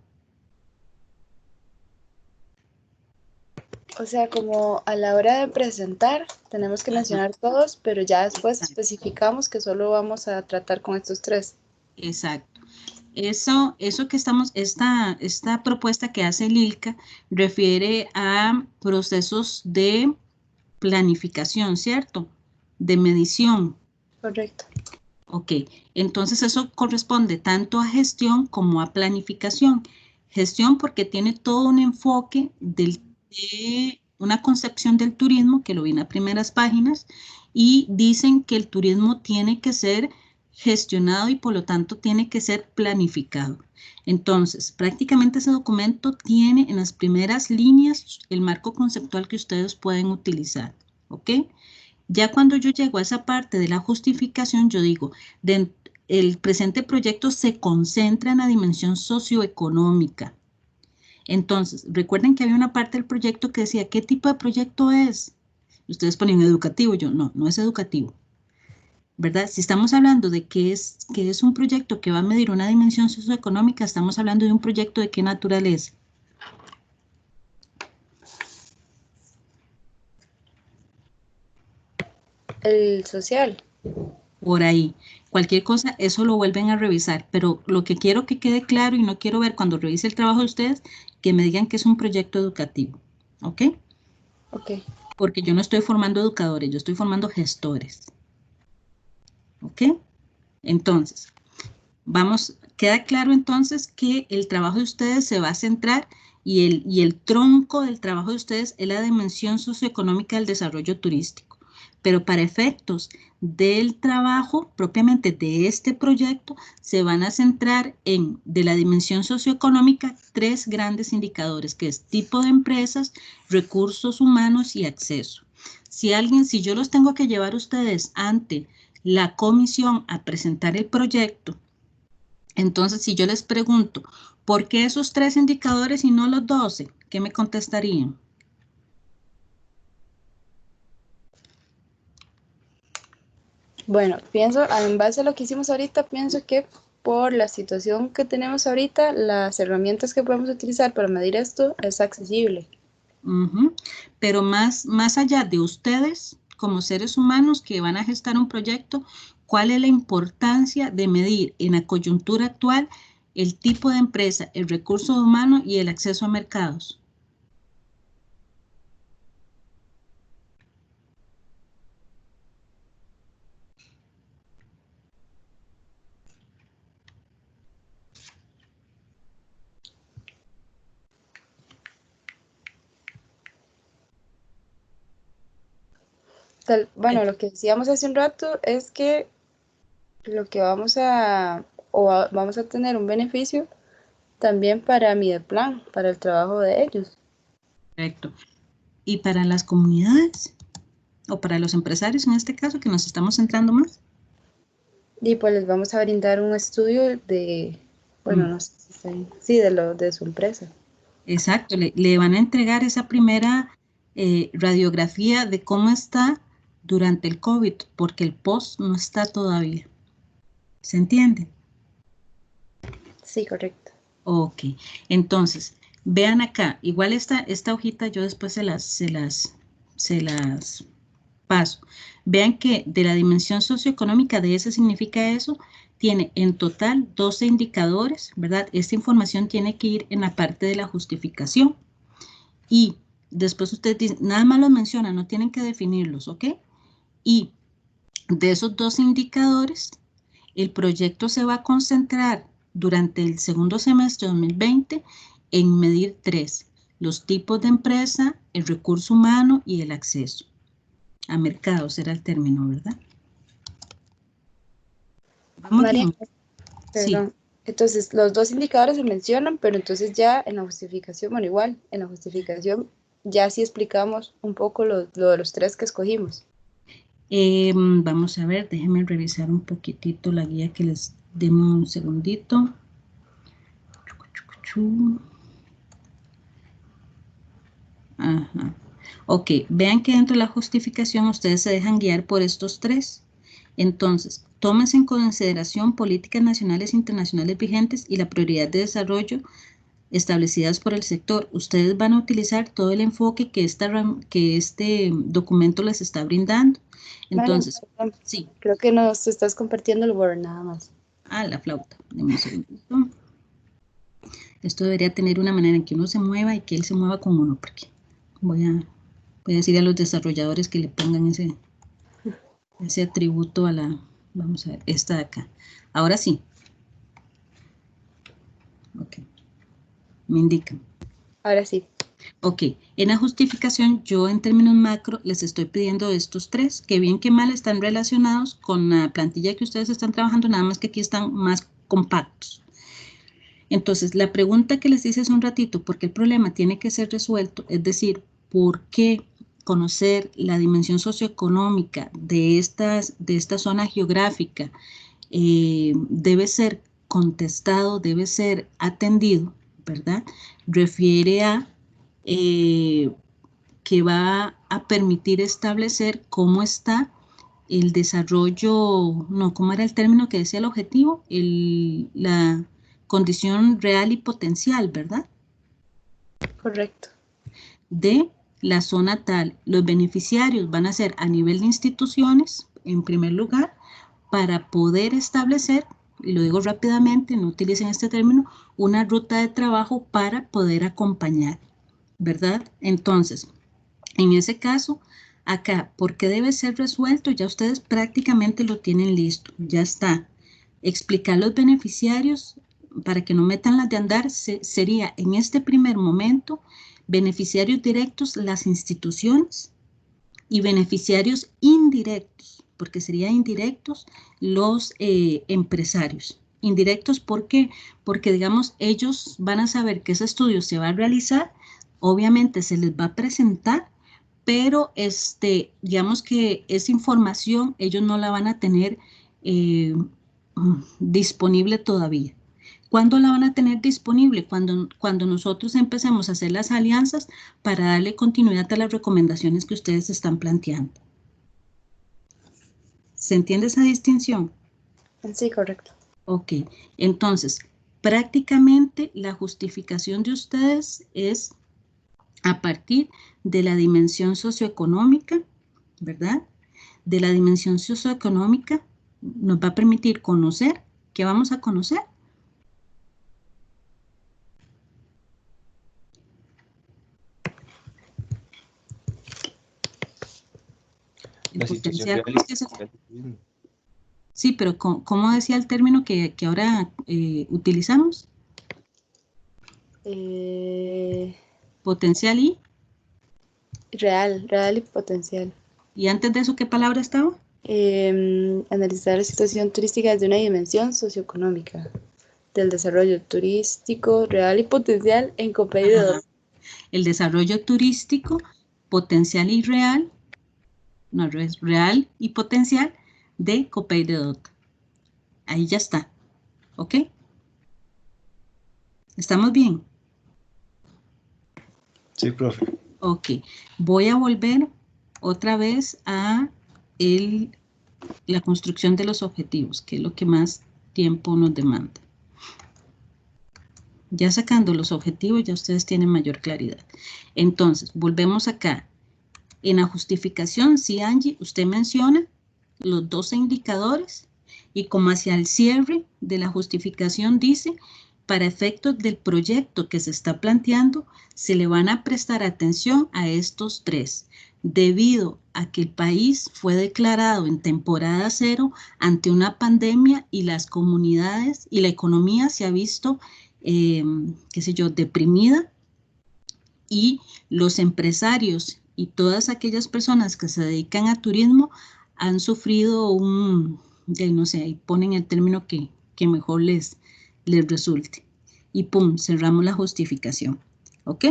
O sea, como a la hora de presentar, tenemos que mencionar todos, pero ya después Exacto. especificamos que solo vamos a tratar con estos tres. Exacto. Eso que estamos, esta propuesta que hace el ILCA refiere a procesos de planificación, ¿cierto? De medición. Correcto. Ok, entonces eso corresponde tanto a gestión como a planificación. Gestión porque tiene todo un enfoque de una concepción del turismo, que lo vi en las primeras páginas, y dicen que el turismo tiene que ser gestionado y por lo tanto tiene que ser planificado. Entonces, prácticamente ese documento tiene en las primeras líneas el marco conceptual que ustedes pueden utilizar, ¿ok? Ya cuando yo llego a esa parte de la justificación, yo digo, el presente proyecto se concentra en la dimensión socioeconómica. Entonces, recuerden que había una parte del proyecto que decía, ¿qué tipo de proyecto es? Ustedes ponen educativo, yo no, no es educativo, ¿verdad? Si estamos hablando de que es un proyecto que va a medir una dimensión socioeconómica, estamos hablando de un proyecto de qué naturaleza. El social. Por ahí. Cualquier cosa, eso lo vuelven a revisar, pero lo que quiero que quede claro y no quiero ver cuando revise el trabajo de ustedes, que me digan que es un proyecto educativo, ¿ok? Ok. Porque yo no estoy formando educadores, yo estoy formando gestores, ¿ok? Entonces, queda claro entonces que el trabajo de ustedes se va a centrar y el tronco del trabajo de ustedes es la dimensión socioeconómica del desarrollo turístico. Pero para efectos del trabajo propiamente de este proyecto, se van a centrar en, de la dimensión socioeconómica, 3 grandes indicadores, que es tipo de empresas, recursos humanos y acceso. Si yo los tengo que llevar ustedes ante la comisión a presentar el proyecto, entonces, si yo les pregunto, ¿por qué esos 3 indicadores y no los 12? ¿Qué me contestarían? Bueno, pienso, en base a lo que hicimos ahorita, pienso que por la situación que tenemos ahorita, las herramientas que podemos utilizar para medir esto es accesible. Pero más allá de ustedes, como seres humanos que van a gestar un proyecto, ¿cuál es la importancia de medir en la coyuntura actual el tipo de empresa, el recurso humano y el acceso a mercados? Bueno, lo que decíamos hace un rato es que lo que vamos a tener un beneficio también para Mideplan, para el trabajo de ellos. Correcto. ¿Y para las comunidades? ¿O para los empresarios en este caso, que nos estamos centrando más? Y pues les vamos a brindar un estudio de, bueno, no sé si está bien, sí, de su empresa. Exacto, le van a entregar esa primera radiografía de cómo está durante el COVID, porque el post no está todavía. ¿Se entiende? Sí, correcto. Ok, entonces, vean acá, igual esta hojita yo después se las paso. Vean que de la dimensión socioeconómica de ese significa eso, tiene en total 12 indicadores, ¿verdad? Esta información tiene que ir en la parte de la justificación. Y después ustedes dicen, nada más los mencionan, no tienen que definirlos, ¿ok? Y de esos 2 indicadores, el proyecto se va a concentrar durante el segundo semestre de 2020 en medir 3, los tipos de empresa, el recurso humano y el acceso a mercados, era el término, ¿verdad? ¿Vamos María, bien? Sí. perdón. Entonces, los dos indicadores se mencionan, pero entonces ya en la justificación, bueno, igual, en la justificación ya sí explicamos un poco lo de los 3 que escogimos. Vamos a ver, déjenme revisar un poquitito la guía que les demos un segundito. Ajá. Ok, vean que dentro de la justificación ustedes se dejan guiar por estos 3. Entonces, tómense en consideración políticas nacionales e internacionales vigentes y la prioridad de desarrollo establecidas por el sector. Ustedes van a utilizar todo el enfoque que este documento les está brindando. María, Entonces, perdón, sí, creo que nos estás compartiendo el Word nada más. la flauta. Deme un segundito. Esto debería tener una manera en que uno se mueva y que él se mueva con uno, porque voy a decir a los desarrolladores que le pongan ese atributo a Vamos a ver, esta de acá. Ahora sí. Ok. Me indican. Ahora sí. Ok, en la justificación yo en términos macro les estoy pidiendo estos tres, que bien que mal están relacionados con la plantilla que ustedes están trabajando, nada más que aquí están más compactos. Entonces, la pregunta que les hice hace un ratito, ¿por qué el problema tiene que ser resuelto? Es decir, ¿por qué conocer la dimensión socioeconómica de esta zona geográfica debe ser contestado, debe ser atendido, ¿verdad? Refiere a que va a permitir establecer cómo está el desarrollo, no, ¿cómo era el término que decía el objetivo? La condición real y potencial, ¿verdad? Correcto. De la zona tal. Los beneficiarios van a ser a nivel de instituciones, en primer lugar, para poder establecer, y lo digo rápidamente, no utilicen este término, una ruta de trabajo para poder acompañar, ¿verdad? Entonces, en ese caso, acá, ¿por qué debe ser resuelto? Ya ustedes prácticamente lo tienen listo, ya está. Explicar los beneficiarios para que no metan las de andar sería en este primer momento beneficiarios directos las instituciones y beneficiarios indirectos, porque serían indirectos los empresarios. Indirectos, ¿por qué? Porque, digamos, ellos van a saber que ese estudio se va a realizar, obviamente se les va a presentar, pero digamos que esa información ellos no la van a tener eh, disponible todavía. ¿Cuándo la van a tener disponible? Cuando nosotros empecemos a hacer las alianzas para darle continuidad a las recomendaciones que ustedes están planteando. ¿Se entiende esa distinción? Sí, correcto. Ok, entonces, prácticamente la justificación de ustedes es a partir de la dimensión socioeconómica, ¿verdad? De la dimensión socioeconómica nos va a permitir conocer, ¿qué vamos a conocer? El La situación potencial, real ¿cómo es que se... y Sí, pero ¿cómo decía el término que ahora utilizamos? Potencial Real y potencial. y antes de eso, ¿qué palabra estaba? Analizar la situación turística desde una dimensión socioeconómica del desarrollo turístico real y potencial en Copey de Ajá. Dos. El desarrollo turístico, potencial y real, no, es real y potencial de Copey de Dota. Ahí ya está, ¿ok? ¿Estamos bien? Sí, profe. Ok, voy a volver otra vez a la construcción de los objetivos, que es lo que más tiempo nos demanda. Ya sacando los objetivos, ya ustedes tienen mayor claridad. Entonces, volvemos acá. En la justificación, sí, Angie, usted menciona los 12 indicadores y como hacia el cierre de la justificación dice, para efectos del proyecto que se está planteando, se le van a prestar atención a estos tres, debido a que el país fue declarado en temporada cero ante una pandemia y las comunidades y la economía se ha visto, qué sé yo, deprimida y los empresarios y todas aquellas personas que se dedican a turismo han sufrido no sé, ahí ponen el término que mejor les resulte. Y pum, cerramos la justificación. ¿Ok?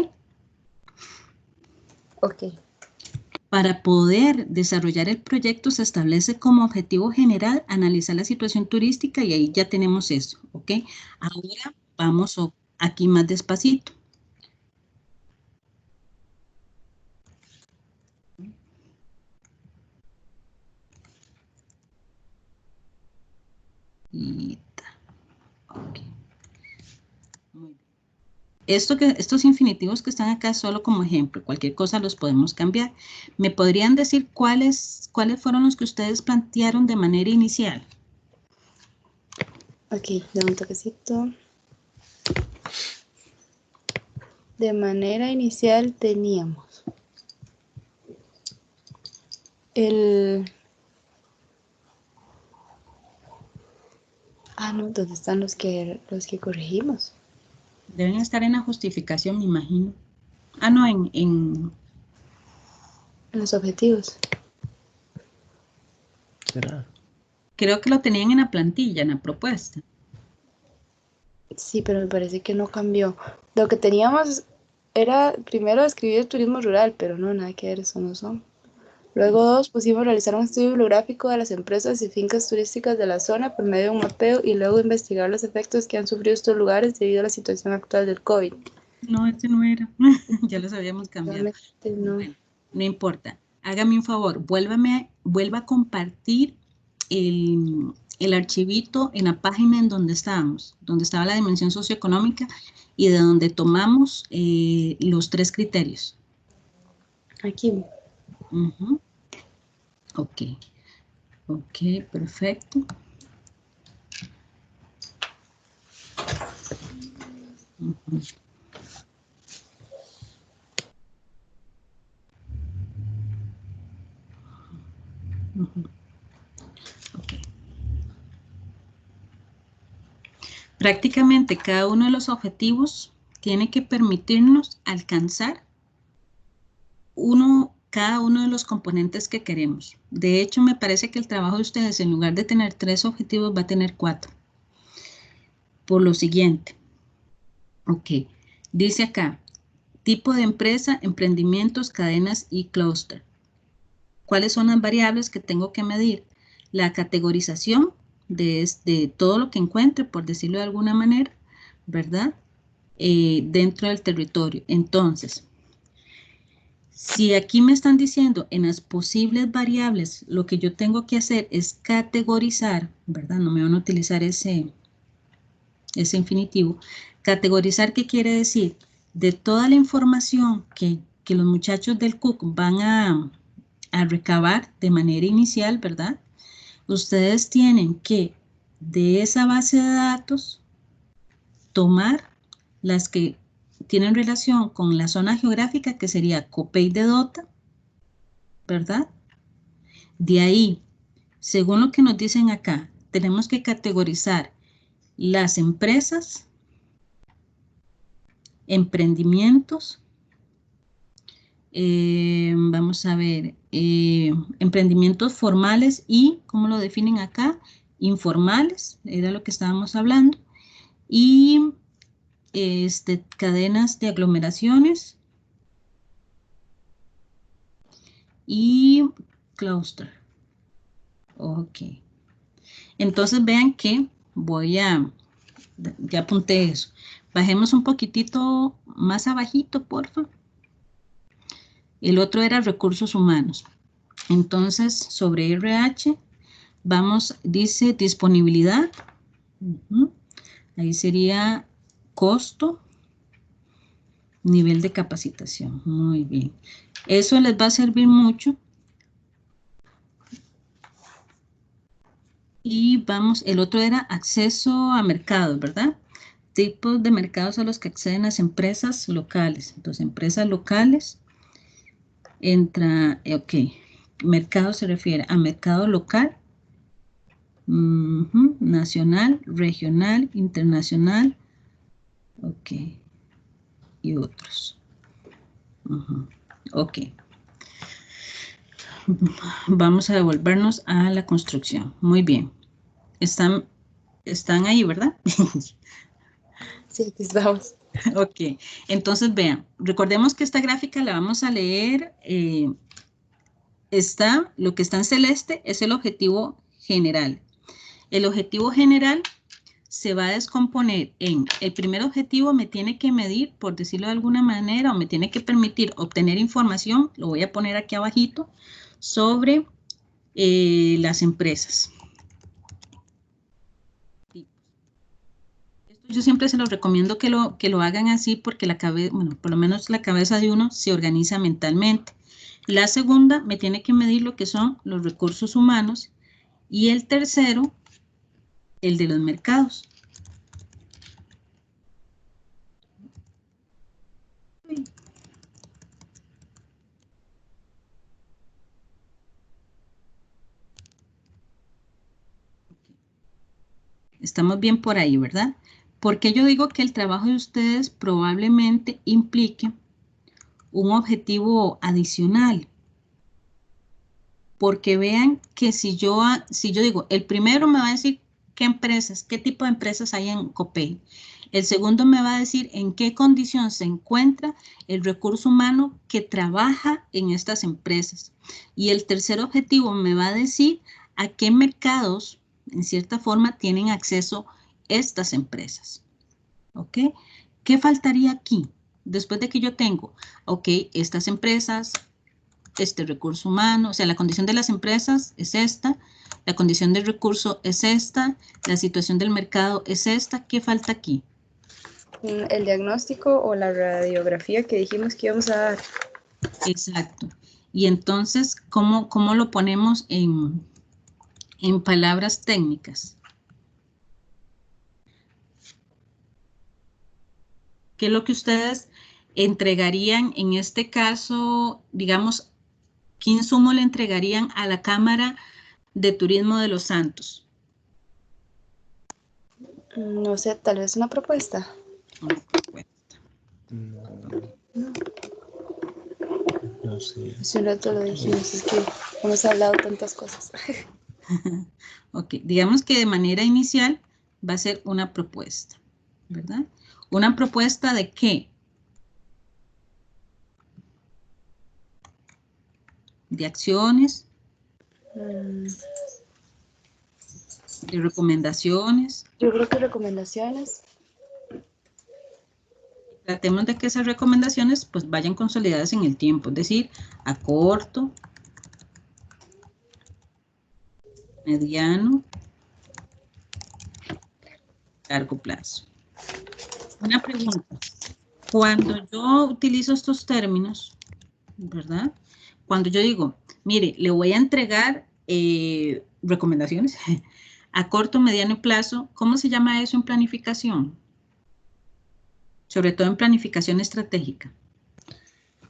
Ok. Para poder desarrollar el proyecto se establece como objetivo general analizar la situación turística y ahí ya tenemos eso. ¿Ok? Ahora vamos aquí más despacito. Y ok. Muy bien. Estos infinitivos que están acá solo como ejemplo, cualquier cosa los podemos cambiar. ¿Me podrían decir cuáles fueron los que ustedes plantearon de manera inicial? Ok, dame un toquecito. De manera inicial teníamos el Ah, no, ¿dónde están los que corregimos? Deben estar en la justificación, me imagino. Ah, no, En los objetivos. ¿Será? creo que lo tenían en la plantilla, en la propuesta. Sí, pero me parece que no cambió. Lo que teníamos era primero escribir turismo rural, pero no, nada que ver, eso no son. Luego dos, pusimos realizar un estudio bibliográfico de las empresas y fincas turísticas de la zona por medio de un mapeo y luego investigar los efectos que han sufrido estos lugares debido a la situación actual del COVID. No, ese no era. Ya los habíamos cambiado. Realmente no. Bueno, no importa. Hágame un favor, vuelva a compartir el archivito en la página en donde estábamos, donde estaba la dimensión socioeconómica y de donde tomamos los 3 criterios. Aquí. Uh-huh. Ok, ok, perfecto. Uh-huh. Uh-huh. Okay. Prácticamente cada uno de los objetivos tiene que permitirnos alcanzar cada uno de los componentes que queremos. De hecho, me parece que el trabajo de ustedes, en lugar de tener 3 objetivos, va a tener 4. Por lo siguiente, ok, dice acá, tipo de empresa, emprendimientos, cadenas y clúster. ¿Cuáles son las variables que tengo que medir? La categorización de todo lo que encuentre, por decirlo de alguna manera, ¿verdad? Dentro del territorio. Entonces, si aquí me están diciendo en las posibles variables, lo que yo tengo que hacer es categorizar, ¿verdad? No me van a utilizar ese infinitivo. Categorizar, ¿qué quiere decir? De toda la información que los muchachos del CUC van a recabar de manera inicial, ¿verdad? Ustedes tienen que de esa base de datos tomar las que tienen relación con la zona geográfica, que sería Copey de Dota, ¿verdad? De ahí, según lo que nos dicen acá, tenemos que categorizar las empresas, emprendimientos, vamos a ver, emprendimientos formales y, ¿cómo lo definen acá? Informales, era lo que estábamos hablando, y cadenas de aglomeraciones y clúster. Ok. Entonces vean que ya apunté eso. Bajemos un poquitito más abajito, porfa. El otro era recursos humanos. Entonces, sobre RH, dice disponibilidad. Ahí sería costo, nivel de capacitación. Muy bien. Eso les va a servir mucho. Y el otro era acceso a mercados, ¿verdad? Tipos de mercados a los que acceden las empresas locales. Entonces, empresas locales entra, ok, mercado se refiere a mercado local, nacional, regional, internacional, ok, y otros. Ok. Vamos a devolvernos a la construcción. Muy bien. Están ahí, ¿verdad? Sí, aquí estamos. Ok, entonces vean, recordemos que esta gráfica la vamos a leer, lo que está en celeste es el objetivo general. El objetivo general se va a descomponer en, el primer objetivo me tiene que medir, por decirlo de alguna manera, o me tiene que permitir obtener información, lo voy a poner aquí abajito, sobre las empresas. Yo siempre se los recomiendo que lo hagan así porque bueno, por lo menos la cabeza de uno se organiza mentalmente. La segunda me tiene que medir lo que son los recursos humanos y el tercero, el de los mercados. Estamos bien por ahí, ¿verdad? Porque yo digo que el trabajo de ustedes probablemente implique un objetivo adicional. Porque vean que si yo digo, el primero me va a decir qué empresas, qué tipo de empresas hay en Copey. El segundo me va a decir en qué condición se encuentra el recurso humano que trabaja en estas empresas. Y el tercer objetivo me va a decir a qué mercados, en cierta forma, tienen acceso estas empresas. ¿Ok? ¿Qué faltaría aquí? Después de que yo tengo, ok, estas empresas, este recurso humano, o sea, la condición de las empresas es esta, la condición del recurso es esta, la situación del mercado es esta, ¿qué falta aquí? El diagnóstico o la radiografía que dijimos que íbamos a dar. Exacto. Y entonces, ¿cómo lo ponemos en palabras técnicas? ¿Qué es lo que ustedes entregarían en este caso, digamos, qué insumo le entregarían a la Cámara de Turismo de Los Santos? No sé, tal vez una propuesta. Una propuesta. No sé. Hace un rato lo dijimos, es que hemos hablado tantas cosas. Ok, digamos que de manera inicial va a ser una propuesta, ¿verdad? ¿Una propuesta de qué? De acciones, de recomendaciones. Yo creo que recomendaciones. Tratemos de que esas recomendaciones pues vayan consolidadas en el tiempo, es decir, a corto, mediano, largo plazo. Una pregunta. Cuando yo utilizo estos términos, ¿verdad? Cuando yo digo, mire, le voy a entregar recomendaciones a corto, mediano plazo, ¿cómo se llama eso en planificación? Sobre todo en planificación estratégica.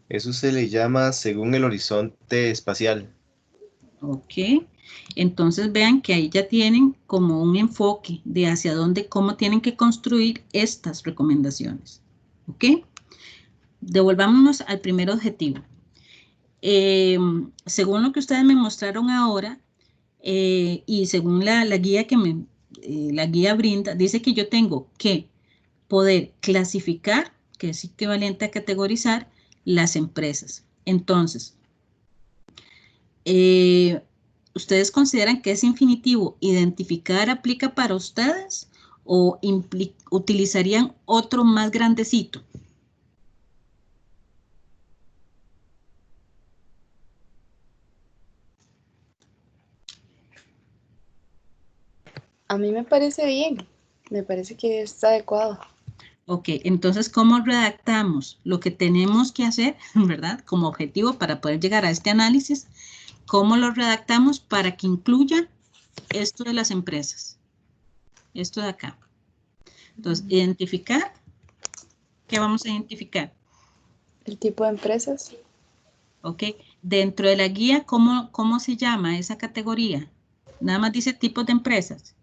Eso se le llama según el horizonte espacial. Ok, entonces vean que ahí ya tienen como un enfoque de hacia dónde, cómo tienen que construir estas recomendaciones. Ok, devolvámonos al primer objetivo. Según lo que ustedes me mostraron ahora, y según la guía que la guía brinda, dice que yo tengo que poder clasificar, que es equivalente a categorizar, las empresas. Entonces, ¿ustedes consideran que ese infinitivo identificar aplica para ustedes o utilizarían otro más grandecito? A mí me parece bien, me parece que está adecuado. Ok, entonces, ¿cómo redactamos lo que tenemos que hacer, verdad? Como objetivo para poder llegar a este análisis, ¿cómo lo redactamos para que incluya esto de las empresas? Esto de acá. Entonces, identificar, ¿qué vamos a identificar? El tipo de empresas. Ok, dentro de la guía, ¿cómo se llama esa categoría? Nada más dice tipos de empresas.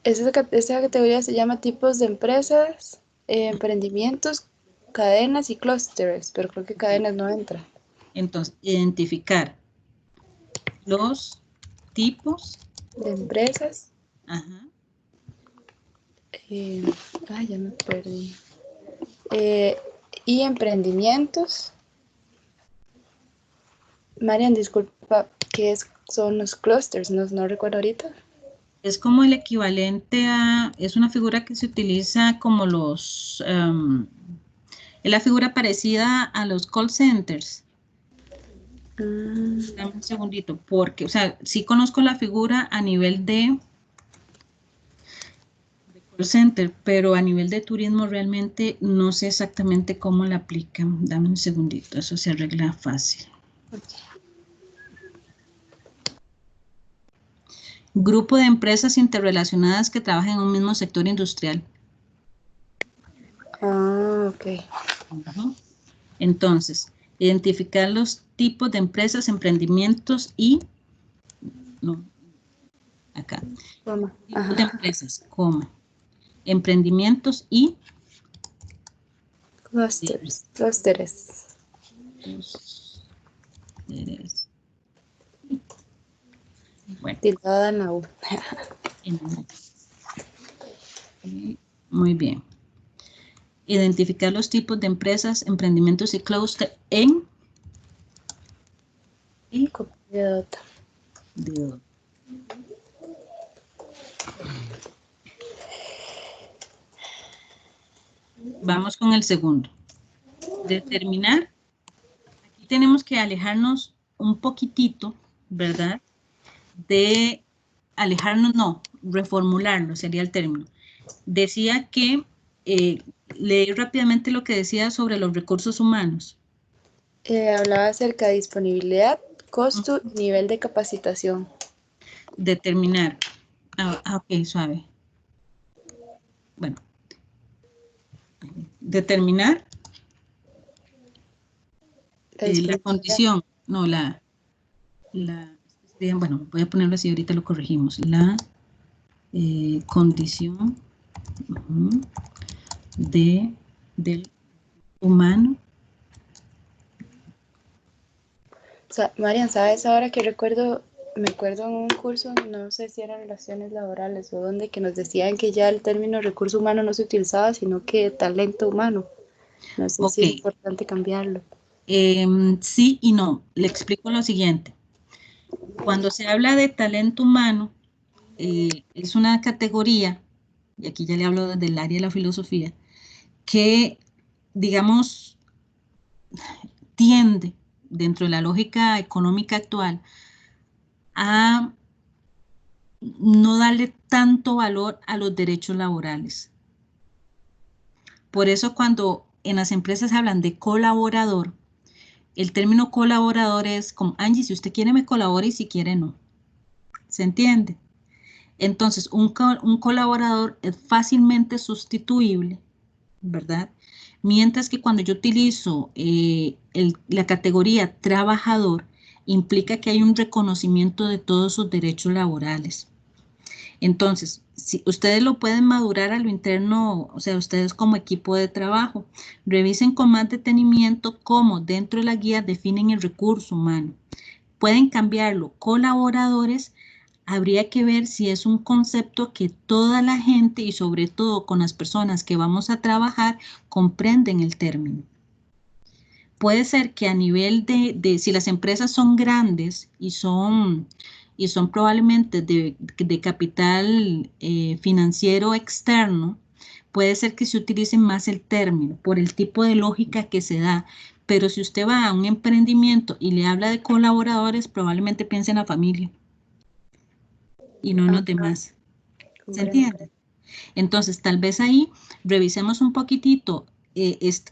Esa categoría se llama tipos de empresas, emprendimientos, cadenas y clústeres, pero creo que cadenas no entra. Entonces, identificar los tipos. De empresas. Ajá. Ya me perdí. Y emprendimientos. Marian, disculpa, son los clusters? No recuerdo ahorita. Es como el equivalente a, es una figura que se utiliza como es la figura parecida a los call centers. Dame un segundito, porque, o sea, sí conozco la figura a nivel de call center, pero a nivel de turismo realmente no sé exactamente cómo la aplican. Dame un segundito, eso se arregla fácil. Grupo de empresas interrelacionadas que trabajan en un mismo sector industrial. Ok. Entonces, identificar los tipos de empresas, emprendimientos y acá. Coma. Tipos de empresas, coma. Emprendimientos y Clústeres. Bueno, Tilada en la U. Muy bien. Identificar los tipos de empresas, emprendimientos y clúster en Copia de data. Vamos con el segundo. Determinar. Aquí tenemos que alejarnos un poquitito, ¿verdad? De alejarnos, no, reformularlo sería el término. Decía que, leí rápidamente lo que decía sobre los recursos humanos. Hablaba acerca de disponibilidad, costo y nivel de capacitación. Determinar. Ok, suave. Bueno. Determinar la condición, no, bueno, voy a ponerlo así, ahorita lo corregimos. La condición del humano. O sea, Marian, ¿sabes? Ahora que me acuerdo en un curso, no sé si eran relaciones laborales o donde, que nos decían que ya el término recurso humano no se utilizaba, sino que talento humano. No sé si es importante cambiarlo. Sí y no. Le explico lo siguiente. Cuando se habla de talento humano, es una categoría, y aquí ya le hablo desde el área de la filosofía, que, digamos, tiende, dentro de la lógica económica actual, a no darle tanto valor a los derechos laborales. Por eso cuando en las empresas hablan de colaborador, el término colaborador es como, Angie, si usted quiere me colabora y si quiere no. ¿Se entiende? Entonces, un colaborador es fácilmente sustituible, ¿verdad? Mientras que cuando yo utilizo la categoría trabajador, implica que hay un reconocimiento de todos sus derechos laborales. Entonces, si ustedes lo pueden madurar a lo interno, o sea, ustedes como equipo de trabajo, revisen con más detenimiento cómo dentro de la guía definen el recurso humano. Pueden cambiarlo, colaboradores. Habría que ver si es un concepto que toda la gente y sobre todo con las personas que vamos a trabajar comprenden el término. Puede ser que a nivel si las empresas son grandes y son probablemente de capital financiero externo, puede ser que se utilice más el término por el tipo de lógica que se da. Pero si usted va a un emprendimiento y le habla de colaboradores, probablemente piense en la familia y no en los demás. ¿Se entiende? Entonces, tal vez ahí revisemos un poquitito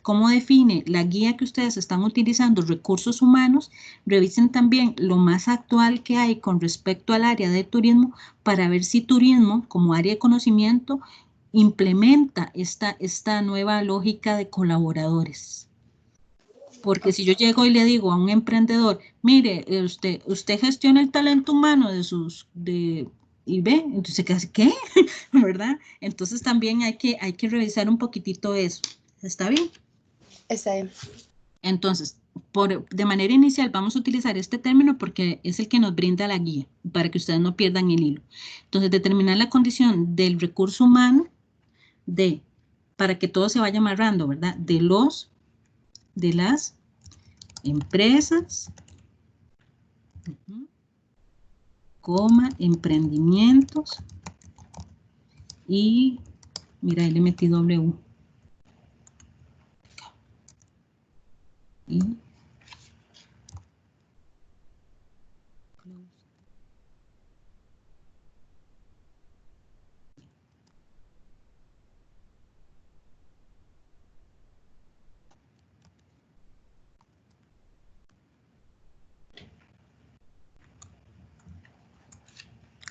cómo define la guía que ustedes están utilizando, recursos humanos. Revisen también lo más actual que hay con respecto al área de turismo para ver si turismo, como área de conocimiento, implementa esta nueva lógica de colaboradores. Porque si yo llego y le digo a un emprendedor, mire, usted gestiona el talento humano y ve, entonces, ¿qué? ¿Verdad? Entonces también hay que revisar un poquitito eso. ¿Está bien? Está bien. Entonces, de manera inicial vamos a utilizar este término porque es el que nos brinda la guía, para que ustedes no pierdan el hilo. Entonces, determinar la condición del recurso humano para que todo se vaya amarrando, ¿verdad? De las empresas, emprendimientos y, mira, ahí le metí W. Y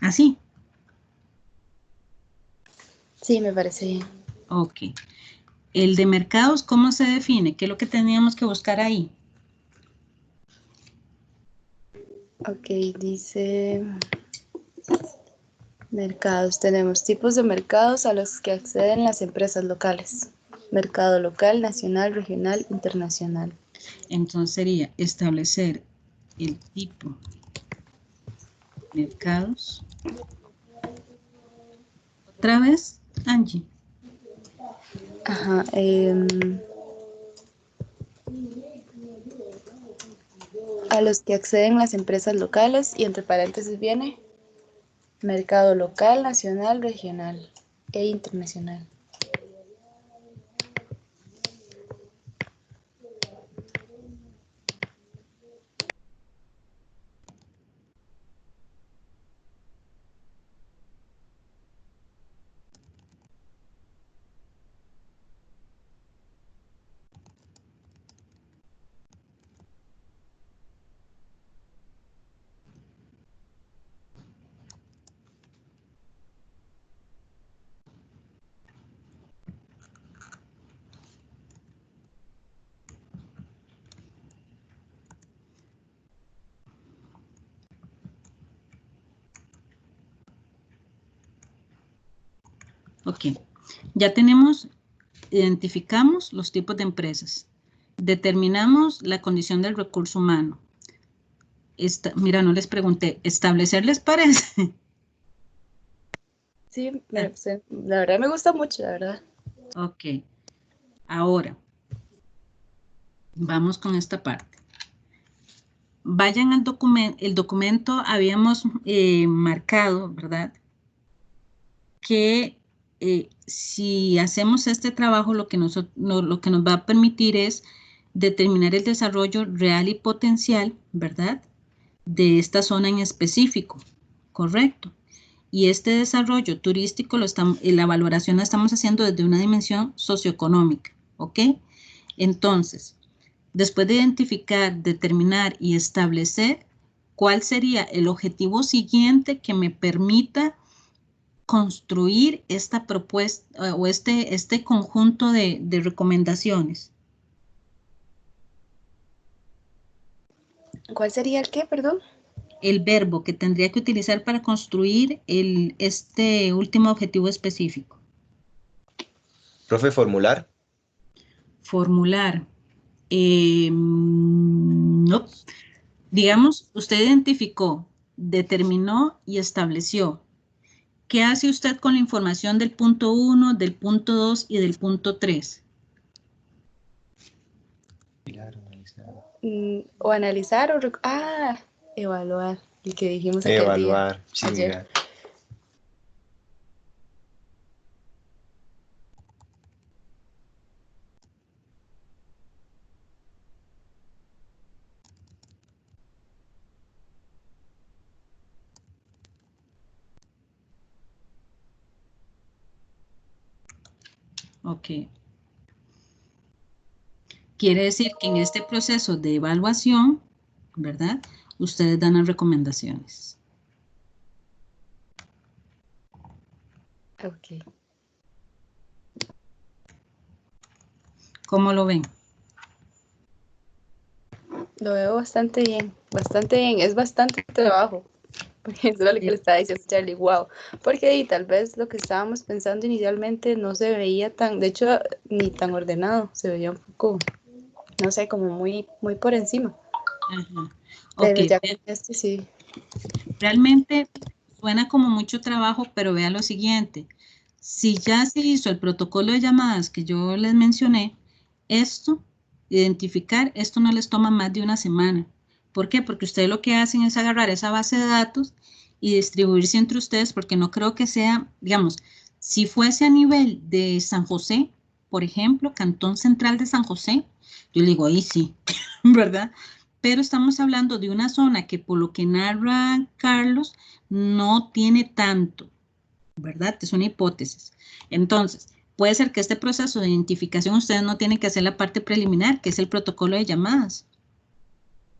así. Sí, me parece bien. Ok. El de mercados, ¿cómo se define? ¿Qué es lo que teníamos que buscar ahí? Ok, dice Mercados. Tenemos tipos de mercados a los que acceden las empresas locales. Mercado local, nacional, regional, internacional. Entonces sería establecer el tipo de mercados. Otra vez, Angie. Ajá. A los que acceden las empresas locales y entre paréntesis viene mercado local, nacional, regional e internacional. Ok, ya tenemos, identificamos los tipos de empresas, determinamos la condición del recurso humano. Mira, no les pregunté, ¿establecer les parece? Sí, la verdad me gusta mucho, la verdad. Ok, ahora, vamos con esta parte. Vayan al documento, el documento habíamos marcado, ¿verdad? Que si hacemos este trabajo, lo que nos va a permitir es determinar el desarrollo real y potencial, ¿verdad? De esta zona en específico, ¿correcto? Y este desarrollo turístico, la valoración la estamos haciendo desde una dimensión socioeconómica, ¿ok? Entonces, después de identificar, determinar y establecer, ¿cuál sería el objetivo siguiente que me permita construir esta propuesta o este conjunto de recomendaciones? ¿Cuál sería el qué, perdón? El verbo que tendría que utilizar para construir este último objetivo específico. Profe, formular. Formular. No. Digamos, usted identificó, determinó y estableció. ¿Qué hace usted con la información del punto 1, del punto 2 y del punto 3? O analizar o... evaluar. El que dijimos aquel Evaluar. día. Sí, Ayer. mira. Ok. Quiere decir que en este proceso de evaluación, ¿verdad? Ustedes dan las recomendaciones. Ok. ¿Cómo lo ven? Lo veo bastante bien, bastante bien. Es bastante trabajo. Porque eso es lo que le estaba diciendo Charlie, wow. Porque tal vez lo que estábamos pensando inicialmente no se veía tan, de hecho, ni tan ordenado. Se veía un poco, no sé, como muy, muy por encima. Ajá. Pero Ok. ya con esto sí. Realmente suena como mucho trabajo, pero vea lo siguiente. Si ya se hizo el protocolo de llamadas que yo les mencioné, identificar, esto no les toma más de una semana. ¿Por qué? Porque ustedes lo que hacen es agarrar esa base de datos y distribuirse entre ustedes, porque no creo que sea, digamos, si fuese a nivel de San José, por ejemplo, Cantón Central de San José, yo le digo, ahí sí, ¿verdad? Pero estamos hablando de una zona que por lo que narra Carlos no tiene tanto, ¿verdad? Es una hipótesis. Entonces, puede ser que este proceso de identificación ustedes no tienen que hacer la parte preliminar, que es el protocolo de llamadas,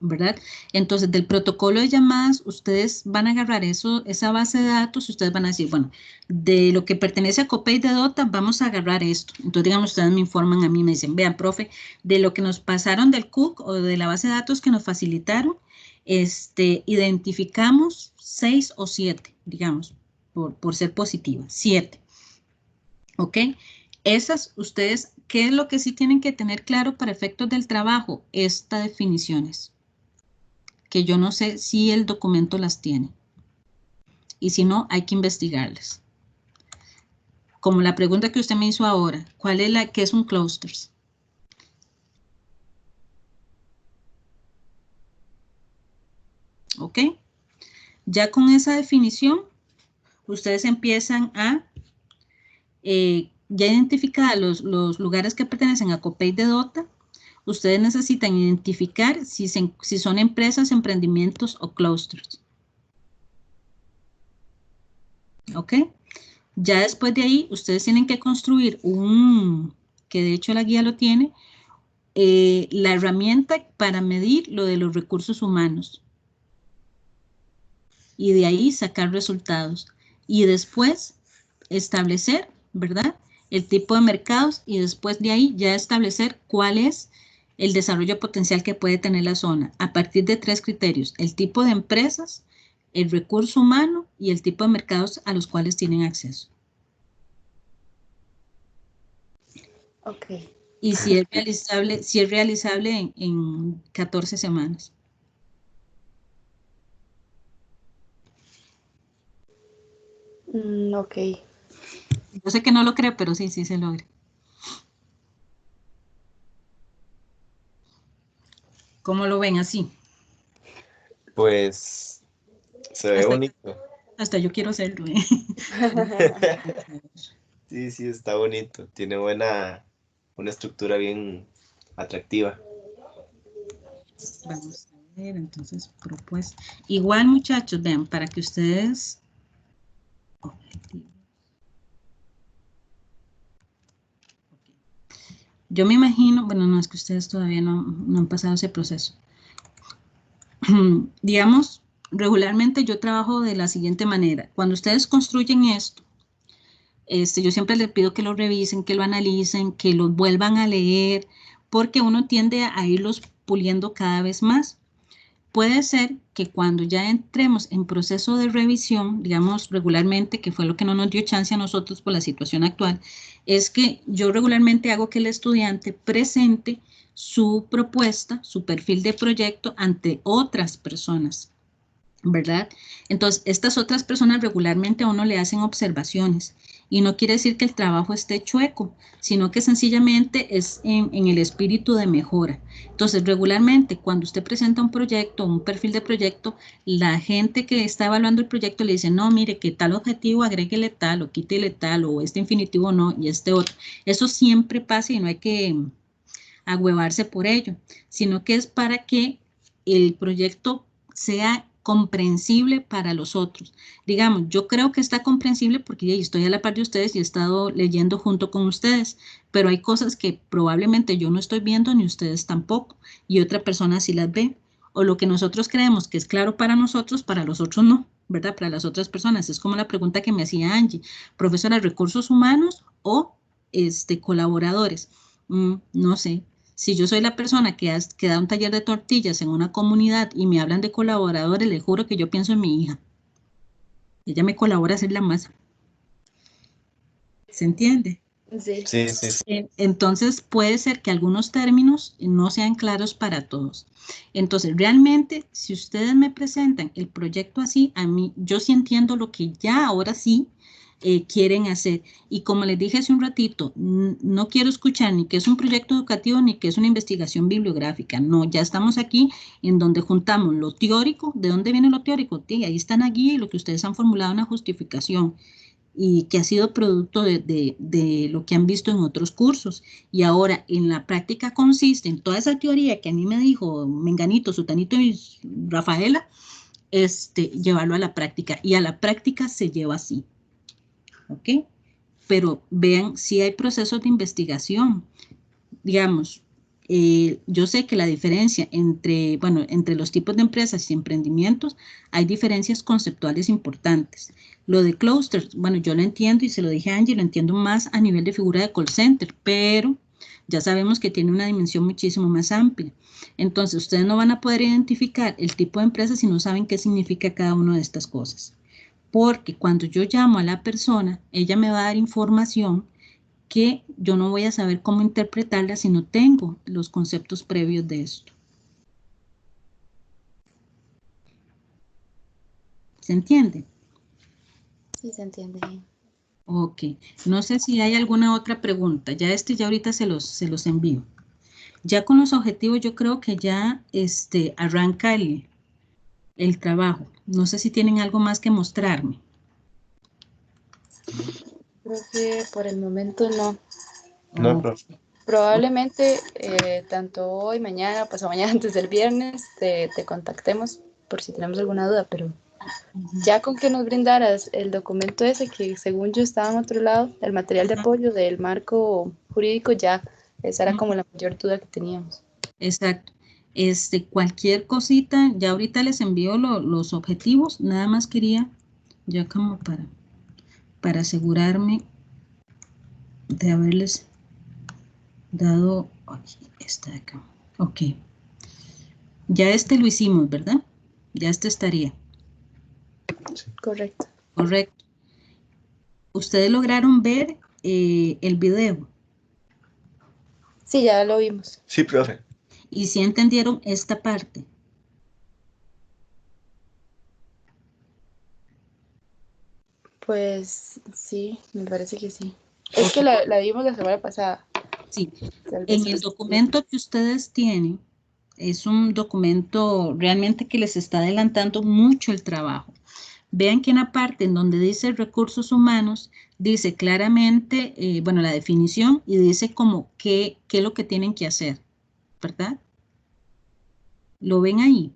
¿verdad? Entonces, del protocolo de llamadas, ustedes van a agarrar esa base de datos y ustedes van a decir, bueno, de lo que pertenece a Copay de Dota, vamos a agarrar esto. Entonces, digamos, ustedes me informan a mí, me dicen, vean, profe, de lo que nos pasaron del Cook o de la base de datos que nos facilitaron, identificamos 6 o 7, digamos. por ser positiva. 7. ¿Ok? Esas ustedes, ¿qué es lo que sí tienen que tener claro para efectos del trabajo? Estas definiciones, que yo no sé si el documento las tiene. Y si no, hay que investigarlas. Como la pregunta que usted me hizo ahora, ¿qué es un clusters? ¿Ok? Ya con esa definición, ustedes empiezan a ya identificar los lugares que pertenecen a COPEI de DOTA. Ustedes necesitan identificar si son empresas, emprendimientos o clusters. ¿Ok? Ya después de ahí, ustedes tienen que construir que de hecho la guía lo tiene, la herramienta para medir lo de los recursos humanos. Y de ahí sacar resultados. Y después establecer, ¿verdad?, el tipo de mercados, y después de ahí ya establecer cuál es el desarrollo potencial que puede tener la zona, a partir de 3 criterios: el tipo de empresas, el recurso humano y el tipo de mercados a los cuales tienen acceso. Ok. Y si es realizable en 14 semanas. Ok. Yo sé que no lo creo, pero sí se logra. ¿Cómo lo ven así? Pues se ve bonito. Hasta yo quiero hacerlo. Sí, está bonito. Tiene una estructura bien atractiva. Vamos a ver, entonces, propuesta. Igual, muchachos, vean, para que ustedes... Yo me imagino, bueno, no, es que ustedes todavía no han pasado ese proceso. Digamos, regularmente yo trabajo de la siguiente manera. Cuando ustedes construyen esto, yo siempre les pido que lo revisen, que lo analicen, que lo vuelvan a leer, porque uno tiende a irlos puliendo cada vez más. Puede ser que cuando ya entremos en proceso de revisión, digamos regularmente, que fue lo que no nos dio chance a nosotros por la situación actual, es que yo regularmente hago que el estudiante presente su propuesta, su perfil de proyecto ante otras personas, ¿verdad? Entonces, estas otras personas regularmente a uno le hacen observaciones, y no quiere decir que el trabajo esté chueco, sino que sencillamente es en el espíritu de mejora. Entonces, regularmente, cuando usted presenta un proyecto, un perfil de proyecto, la gente que está evaluando el proyecto le dice: no, mire, que tal objetivo, agréguele tal, o quítele tal, o este infinitivo no, y este otro. Eso siempre pasa y no hay que agüevarse por ello, sino que es para que el proyecto sea comprensible para los otros. Digamos, yo creo que está comprensible porque estoy a la par de ustedes y he estado leyendo junto con ustedes, pero hay cosas que probablemente yo no estoy viendo ni ustedes tampoco, y otra persona sí las ve, o lo que nosotros creemos que es claro para nosotros, para los otros no, ¿verdad? Para las otras personas. Es como la pregunta que me hacía Angie: profesora, ¿recursos humanos o colaboradores? No sé. Si yo soy la persona que da un taller de tortillas en una comunidad y me hablan de colaboradores, les juro que yo pienso en mi hija. Ella me colabora a hacer la masa. ¿Se entiende? Sí. Sí. Entonces puede ser que algunos términos no sean claros para todos. Entonces, realmente, si ustedes me presentan el proyecto así, a mí, yo sí entiendo lo que ya ahora sí quieren hacer. Y como les dije hace un ratito, no quiero escuchar ni que es un proyecto educativo ni que es una investigación bibliográfica. No, ya estamos aquí en donde juntamos lo teórico. ¿De dónde viene lo teórico? Sí, ahí está la guía y lo que ustedes han formulado en la justificación, y que ha sido producto de lo que han visto en otros cursos. Y ahora en la práctica consiste en toda esa teoría que a mí me dijo Menganito, Sutanito y Rafaela, llevarlo a la práctica. Y a la práctica se lleva así. ¿Ok? Pero vean, si hay procesos de investigación. Digamos, yo sé que la diferencia entre los tipos de empresas y emprendimientos, hay diferencias conceptuales importantes. Lo de clusters, bueno, yo lo entiendo y se lo dije a Angie, lo entiendo más a nivel de figura de call center, pero ya sabemos que tiene una dimensión muchísimo más amplia. Entonces, ustedes no van a poder identificar el tipo de empresa si no saben qué significa cada una de estas cosas. porque cuando yo llamo a la persona, ella me va a dar información que yo no voy a saber cómo interpretarla si no tengo los conceptos previos de esto. ¿Se entiende? Sí, se entiende bien. Ok, no sé si hay alguna otra pregunta, ya ahorita se los envío. Ya con los objetivos yo creo que ya arranca el trabajo. No sé si tienen algo más que mostrarme. Creo que por el momento no. No, Oh, profe. Probablemente tanto hoy, mañana, pasado mañana, antes del viernes, te contactemos por si tenemos alguna duda, pero ya con que nos brindaras el documento ese que según yo estaba en otro lado, el material de apoyo del marco jurídico, ya esa era como la mayor duda que teníamos. exacto. Cualquier cosita, ya ahorita les envío los objetivos, nada más quería, ya como para asegurarme de haberles dado, aquí está acá, ok. Ya lo hicimos, ¿verdad? Ya estaría. Correcto. Correcto. ¿Ustedes lograron ver el video? Sí, ya lo vimos. Sí, profe. ¿Y si entendieron esta parte? Pues sí, me parece que sí. Es que la vimos la semana pasada. Sí. Tal vez En se el nos- documento que ustedes tienen, es un documento realmente que les está adelantando mucho el trabajo. Vean que en la parte en donde dice recursos humanos, dice claramente, bueno, la definición y dice como qué es lo que tienen que hacer, ¿verdad? ¿Lo ven ahí?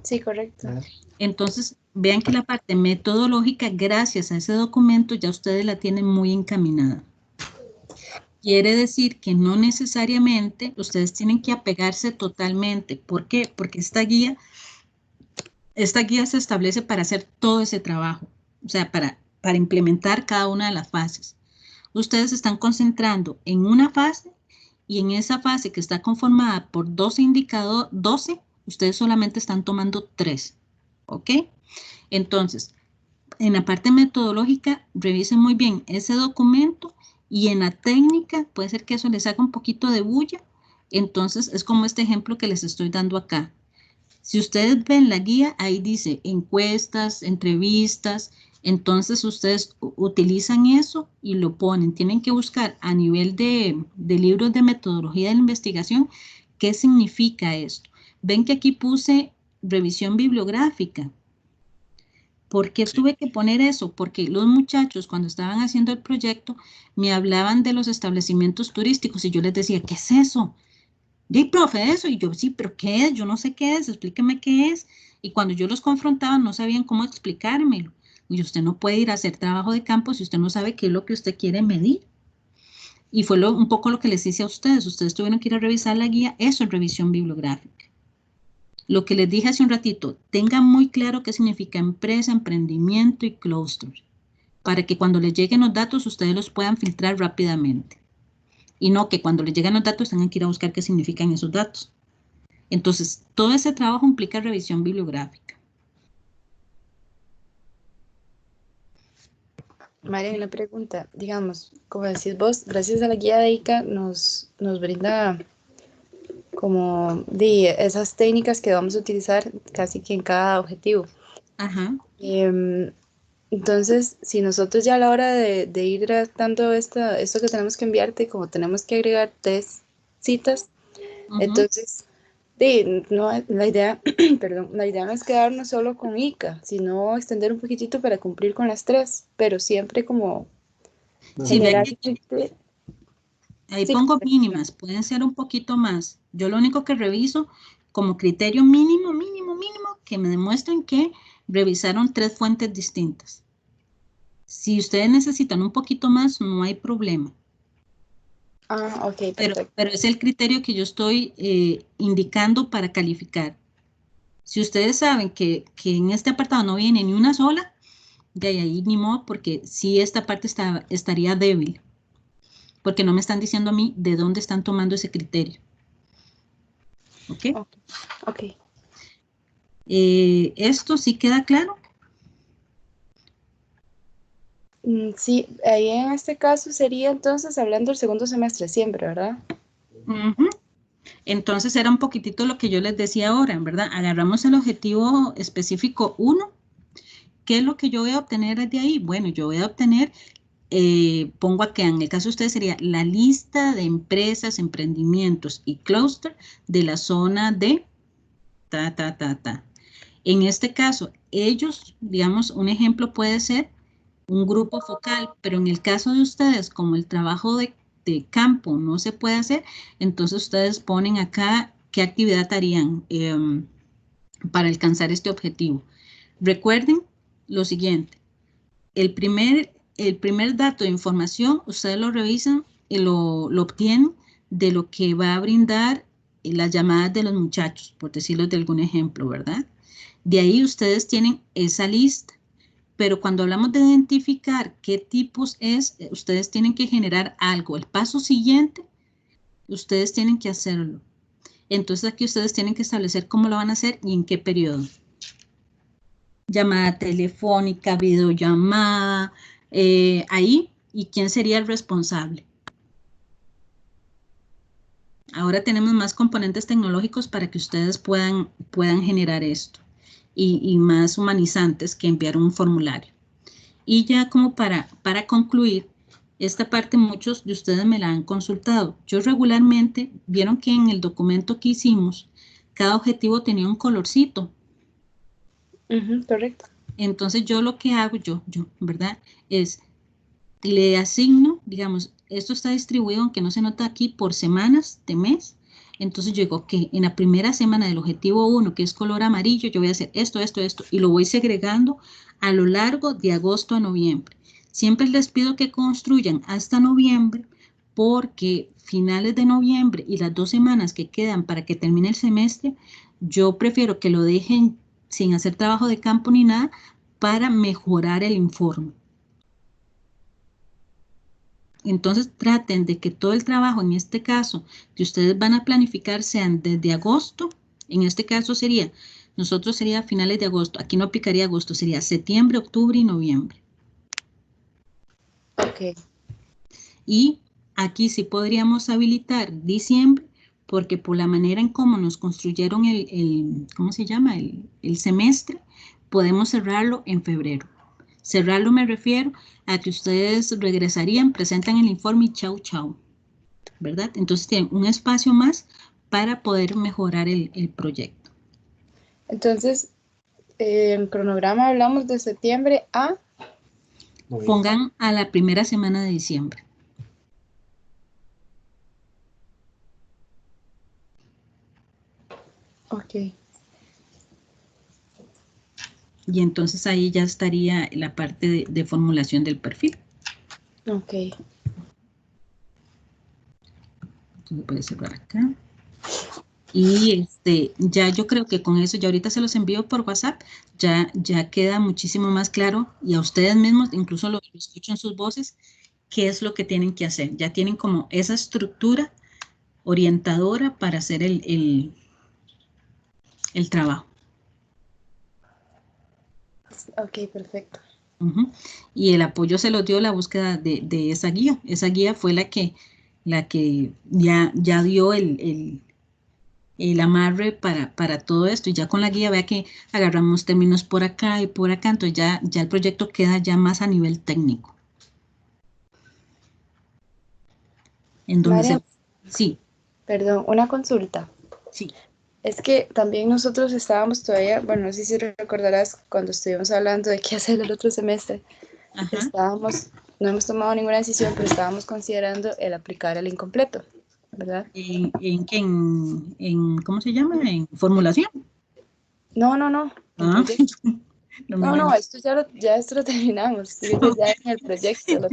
Sí, correcto. Entonces, vean que la parte metodológica, gracias a ese documento, ya ustedes la tienen muy encaminada. Quiere decir que no necesariamente ustedes tienen que apegarse totalmente. ¿Por qué? Porque esta guía se establece para hacer todo ese trabajo, o sea, para implementar cada una de las fases. Ustedes se están concentrando en una fase y en esa fase que está conformada por 12 indicadores, 12, ustedes solamente están tomando 3, ¿ok? Entonces, en la parte metodológica, revisen muy bien ese documento y en la técnica, puede ser que eso les haga un poquito de bulla, entonces es como este ejemplo que les estoy dando acá. Si ustedes ven la guía, ahí dice encuestas, entrevistas, entonces ustedes utilizan eso y lo ponen. Tienen que buscar a nivel de libros de metodología de la investigación, ¿qué significa esto? Ven que aquí puse revisión bibliográfica. ¿Por qué tuve que poner eso? Porque los muchachos cuando estaban haciendo el proyecto me hablaban de los establecimientos turísticos y yo les decía, ¿qué es eso? Y profe, eso, y yo, sí, pero ¿qué es? Yo no sé qué es, explíqueme qué es. Y cuando yo los confrontaba no sabían cómo explicármelo. Y usted no puede ir a hacer trabajo de campo si usted no sabe qué es lo que usted quiere medir. Y fue un poco lo que les hice a ustedes. Ustedes tuvieron que ir a revisar la guía, eso es revisión bibliográfica. Lo que les dije hace un ratito, tengan muy claro qué significa empresa, emprendimiento y clúster, para que cuando les lleguen los datos ustedes los puedan filtrar rápidamente. Y no que cuando les lleguen los datos tengan que ir a buscar qué significan esos datos. Entonces, todo ese trabajo implica revisión bibliográfica. María, una pregunta. Digamos, como decís vos, gracias a la guía de ICA nos brinda como de esas técnicas que vamos a utilizar casi que en cada objetivo. Ajá. Em, entonces, si nosotros ya a la hora de ir redactando esto que tenemos que enviarte, como tenemos que agregar 3 citas, entonces, no, la idea, perdón, la idea no es quedarnos solo con ICA, sino extender un poquitito para cumplir con las 3, pero siempre como Si ve que generalmente, ahí sí, pongo mínimas, pueden ser un poquito más. Yo lo único que reviso como criterio mínimo, que me demuestren que revisaron 3 fuentes distintas. Si ustedes necesitan un poquito más, no hay problema. ok, perfecto. Pero es el criterio que yo estoy indicando para calificar. Si ustedes saben que en este apartado no viene ni una sola, de ahí ni modo, porque sí esta parte estaría débil, porque no me están diciendo a mí de dónde están tomando ese criterio. ¿Ok? Ok. ¿Esto sí queda claro? Sí, ahí en este caso sería entonces hablando del segundo semestre siempre, ¿verdad? Ujú. Entonces era un poquitito lo que yo les decía ahora, ¿verdad? Agarramos el objetivo específico 1. ¿Qué es lo que yo voy a obtener de ahí? Bueno, yo voy a obtener, pongo acá, en el caso de ustedes sería la lista de empresas, emprendimientos y clúster de la zona de ta. En este caso, ellos, digamos, un ejemplo puede ser un grupo focal, pero en el caso de ustedes, como el trabajo de campo no se puede hacer, entonces ustedes ponen acá qué actividad harían para alcanzar este objetivo. Recuerden lo siguiente, el primer dato de información, ustedes lo revisan y lo obtienen de lo que va a brindar las llamadas de los muchachos, por decirlo de algún ejemplo, ¿verdad? De ahí ustedes tienen esa lista. Pero cuando hablamos de identificar qué tipos es, ustedes tienen que generar algo. El paso siguiente, ustedes tienen que hacerlo. Entonces aquí ustedes tienen que establecer cómo lo van a hacer y en qué periodo. Llamada telefónica, videollamada, ahí, y quién sería el responsable. Ahora tenemos más componentes tecnológicos para que ustedes puedan generar esto y más humanizantes que enviar un formulario. Y ya como para concluir, esta parte muchos de ustedes me la han consultado. Yo regularmente, vieron que en el documento que hicimos, cada objetivo tenía un colorcito. Correcto. Entonces yo lo que hago, ¿verdad? Es, le asigno, digamos, esto está distribuido, aunque no se nota aquí, por semanas de mes. Entonces yo digo que en la primera semana del objetivo 1, que es color amarillo, yo voy a hacer esto, y lo voy segregando a lo largo de agosto a noviembre. Siempre les pido que construyan hasta noviembre, porque finales de noviembre y las 2 semanas que quedan para que termine el semestre, yo prefiero que lo dejen sin hacer trabajo de campo ni nada para mejorar el informe. Entonces traten de que todo el trabajo, en este caso, que ustedes van a planificar sean desde agosto, en este caso sería, nosotros sería finales de agosto, aquí no aplicaría agosto, sería septiembre, octubre y noviembre. Ok. Y aquí sí podríamos habilitar diciembre, porque por la manera en cómo nos construyeron ¿cómo se llama? El semestre, podemos cerrarlo en febrero. Cerrarlo me refiero a que ustedes regresarían, presentan el informe y chau, chau, ¿verdad? Entonces tienen un espacio más para poder mejorar el proyecto. Entonces, en cronograma hablamos de septiembre a... Pongan a la primera semana de diciembre. Ok. Y entonces ahí ya estaría la parte de formulación del perfil. Ok. Entonces puede cerrar acá. Y ya yo creo que con eso, ya ahorita se los envío por WhatsApp, ya queda muchísimo más claro y a ustedes mismos, incluso lo escucho en sus voces, qué es lo que tienen que hacer. Ya tienen como esa estructura orientadora para hacer el trabajo. Ok, perfecto. Y el apoyo se los dio la búsqueda de esa guía. Esa guía fue la que ya dio el amarre para todo esto. Y ya con la guía vea que agarramos términos por acá y por acá, entonces ya el proyecto queda ya más a nivel técnico. En donde María, sí, perdón, una consulta. sí. Es que también nosotros estábamos todavía, bueno, no sé si recordarás cuando estuvimos hablando de qué hacer el otro semestre, Ajá. no hemos tomado ninguna decisión, pero estábamos considerando el aplicar el incompleto, ¿verdad? ¿Cómo se llama? En formulación. No, en Ah, proyecto. no me No, imagino. esto lo terminamos, sigue ya en el proyecto.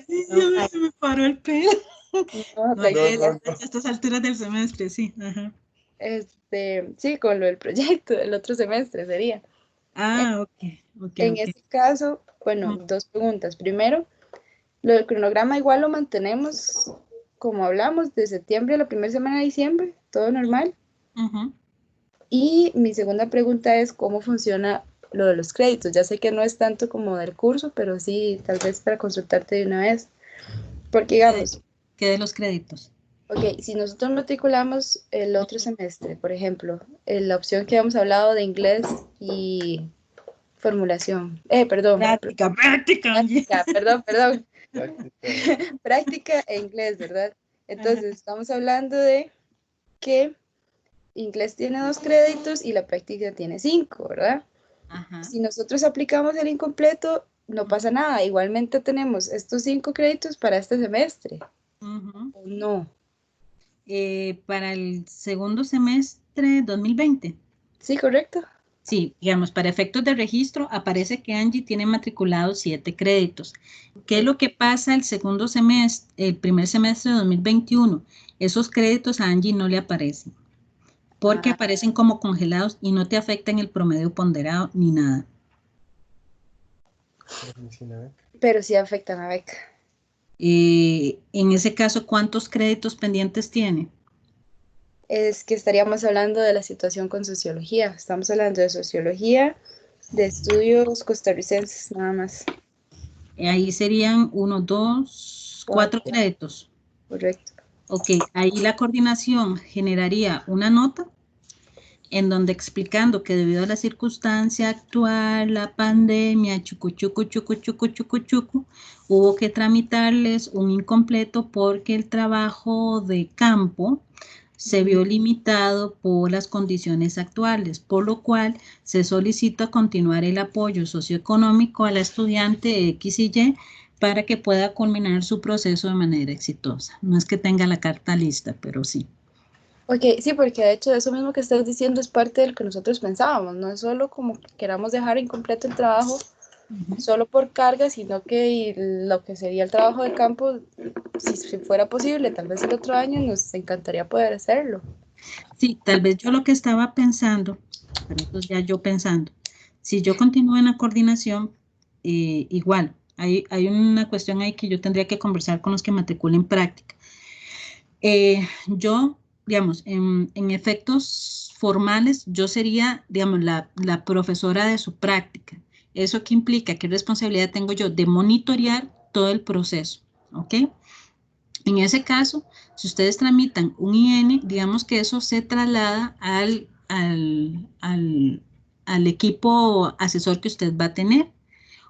Se me paró el pelo. No, No, ya tranquila. a estas alturas del semestre, sí. Ajá. Sí, con lo del proyecto, el otro semestre sería. Ah, ok. En este caso, bueno, Mm, dos preguntas. Primero, lo del cronograma igual lo mantenemos como hablamos, de septiembre a la primera semana de diciembre, todo normal. ujú. Y mi segunda pregunta es cómo funciona lo de los créditos. Ya sé que no es tanto como del curso, pero sí, tal vez para consultarte de una vez. Porque digamos, ¿Qué de los créditos? ok, si nosotros matriculamos el otro semestre, por ejemplo, en la opción que hemos hablado de inglés y formulación, Práctica, Angie. perdón, Práctica. práctica e inglés, ¿verdad? Ajá, Entonces, estamos hablando de que inglés tiene 2 créditos y la práctica tiene 5, ¿verdad? ajá. Si nosotros aplicamos el incompleto, no pasa nada. Igualmente tenemos estos 5 créditos para este semestre. Ujú. ¿O no? Para el segundo semestre 2020. Sí, correcto. Sí, digamos, para efectos de registro aparece que Angie tiene matriculados 7 créditos. ¿Qué es Ok. lo que pasa el segundo semestre, el primer semestre de 2021? Esos créditos a Angie no le aparecen, porque Ah, aparecen como congelados y no te afectan el promedio ponderado ni nada. pero sí afectan a beca. En ese caso, ¿cuántos créditos pendientes tiene? Es que estaríamos hablando de la situación con sociología. Estamos hablando de sociología, de estudios costarricenses, nada más. Ahí serían 1, 2, 4 4, créditos. correcto. Ok, ahí la coordinación generaría una nota en donde explicando que debido a la circunstancia actual, la pandemia, chucu, chucu, chucu, chucu, chucu, chucu, hubo que tramitarles un incompleto porque el trabajo de campo se vio limitado por las condiciones actuales, por lo cual se solicita continuar el apoyo socioeconómico a la estudiante X y Y para que pueda culminar su proceso de manera exitosa. No es que tenga la carta lista, pero sí. Ok, sí, porque de hecho eso mismo que estás diciendo es parte de lo que nosotros pensábamos. No es solo como que queramos dejar incompleto el trabajo Ujú. solo por carga, sino que lo que sería el trabajo de campo, si fuera posible, tal vez el otro año nos encantaría poder hacerlo. Sí, tal vez yo lo que estaba pensando, pero esto es ya yo pensando, si yo continúo en la coordinación, igual, hay una cuestión ahí que yo tendría que conversar con los que matriculen práctica. Yo, digamos, en efectos formales, yo sería, digamos, la profesora de su práctica. ¿Eso qué implica? ¿Qué responsabilidad tengo yo de monitorear todo el proceso? ¿Ok? En ese caso, si ustedes tramitan un IN, digamos que eso se traslada al equipo asesor que usted va a tener.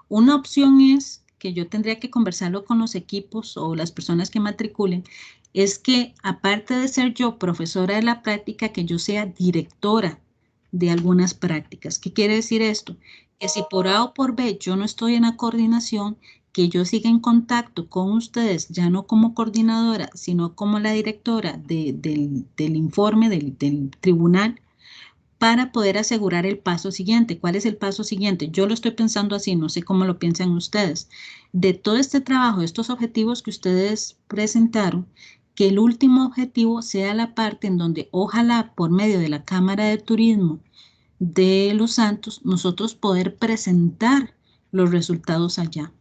Una opción es que yo tendría que conversarlo con los equipos o las personas que matriculen, es que aparte de ser yo profesora de la práctica, que yo sea directora de algunas prácticas. ¿Qué quiere decir esto? Que si por A o por B yo no estoy en la coordinación, que yo siga en contacto con ustedes, ya no como coordinadora, sino como la directora del informe del tribunal, para poder asegurar el paso siguiente. ¿Cuál es el paso siguiente? Yo lo estoy pensando así, no sé cómo lo piensan ustedes. De todo este trabajo, estos objetivos que ustedes presentaron, que el último objetivo sea la parte en donde ojalá por medio de la Cámara de Turismo de Los Santos, nosotros poder presentar los resultados allá.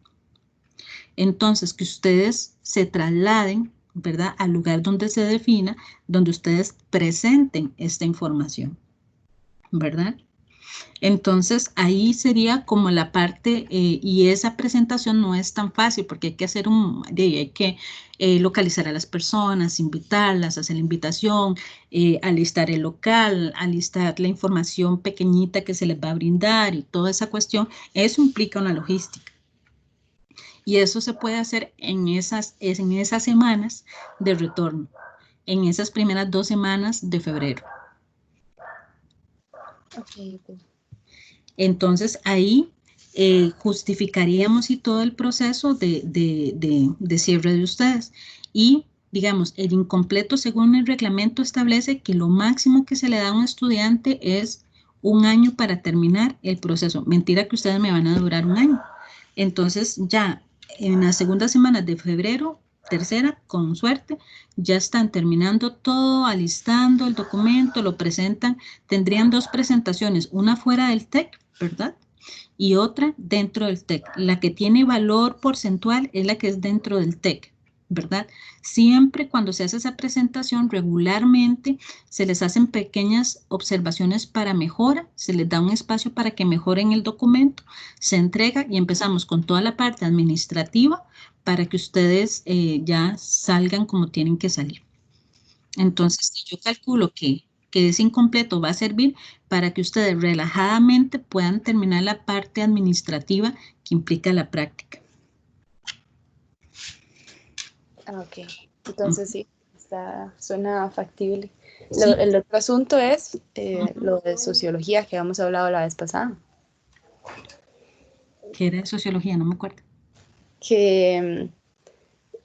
Entonces, que ustedes se trasladen, ¿verdad?, al lugar donde se defina, donde ustedes presenten esta información, ¿verdad? Entonces, ahí sería como la parte, y esa presentación no es tan fácil porque hay que hacer hay que localizar a las personas, invitarlas, hacer la invitación, alistar el local, alistar la información pequeñita que se les va a brindar y toda esa cuestión. Eso implica una logística. Y eso se puede hacer en esas semanas de retorno, en esas primeras 2 semanas de febrero. Ok, ok. Entonces ahí justificaríamos y todo el proceso de cierre de ustedes. Y digamos, el incompleto según el reglamento establece que lo máximo que se le da a un estudiante es 1 año para terminar el proceso. Mentira que ustedes me van a durar 1 año. Entonces ya en las segundas semanas de febrero, tercera, con suerte, ya están terminando todo, alistando el documento, lo presentan. Tendrían 2 presentaciones, una fuera del TEC, ¿verdad? Y otra dentro del TEC. La que tiene valor porcentual es la que es dentro del TEC. ¿verdad? Siempre cuando se hace esa presentación, regularmente se les hacen pequeñas observaciones para mejora, se les da un espacio para que mejoren el documento, se entrega y empezamos con toda la parte administrativa para que ustedes ya salgan como tienen que salir. Entonces, yo calculo que ese incompleto va a servir para que ustedes relajadamente puedan terminar la parte administrativa que implica la práctica. Ok, entonces sí, suena factible. Sí. El otro asunto es lo de sociología que habíamos hablado la vez pasada. ¿Qué era de sociología? No me acuerdo. Que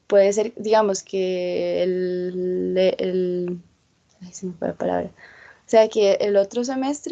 puede ser, digamos, que ay, se me fue la palabra. O sea, que el otro semestre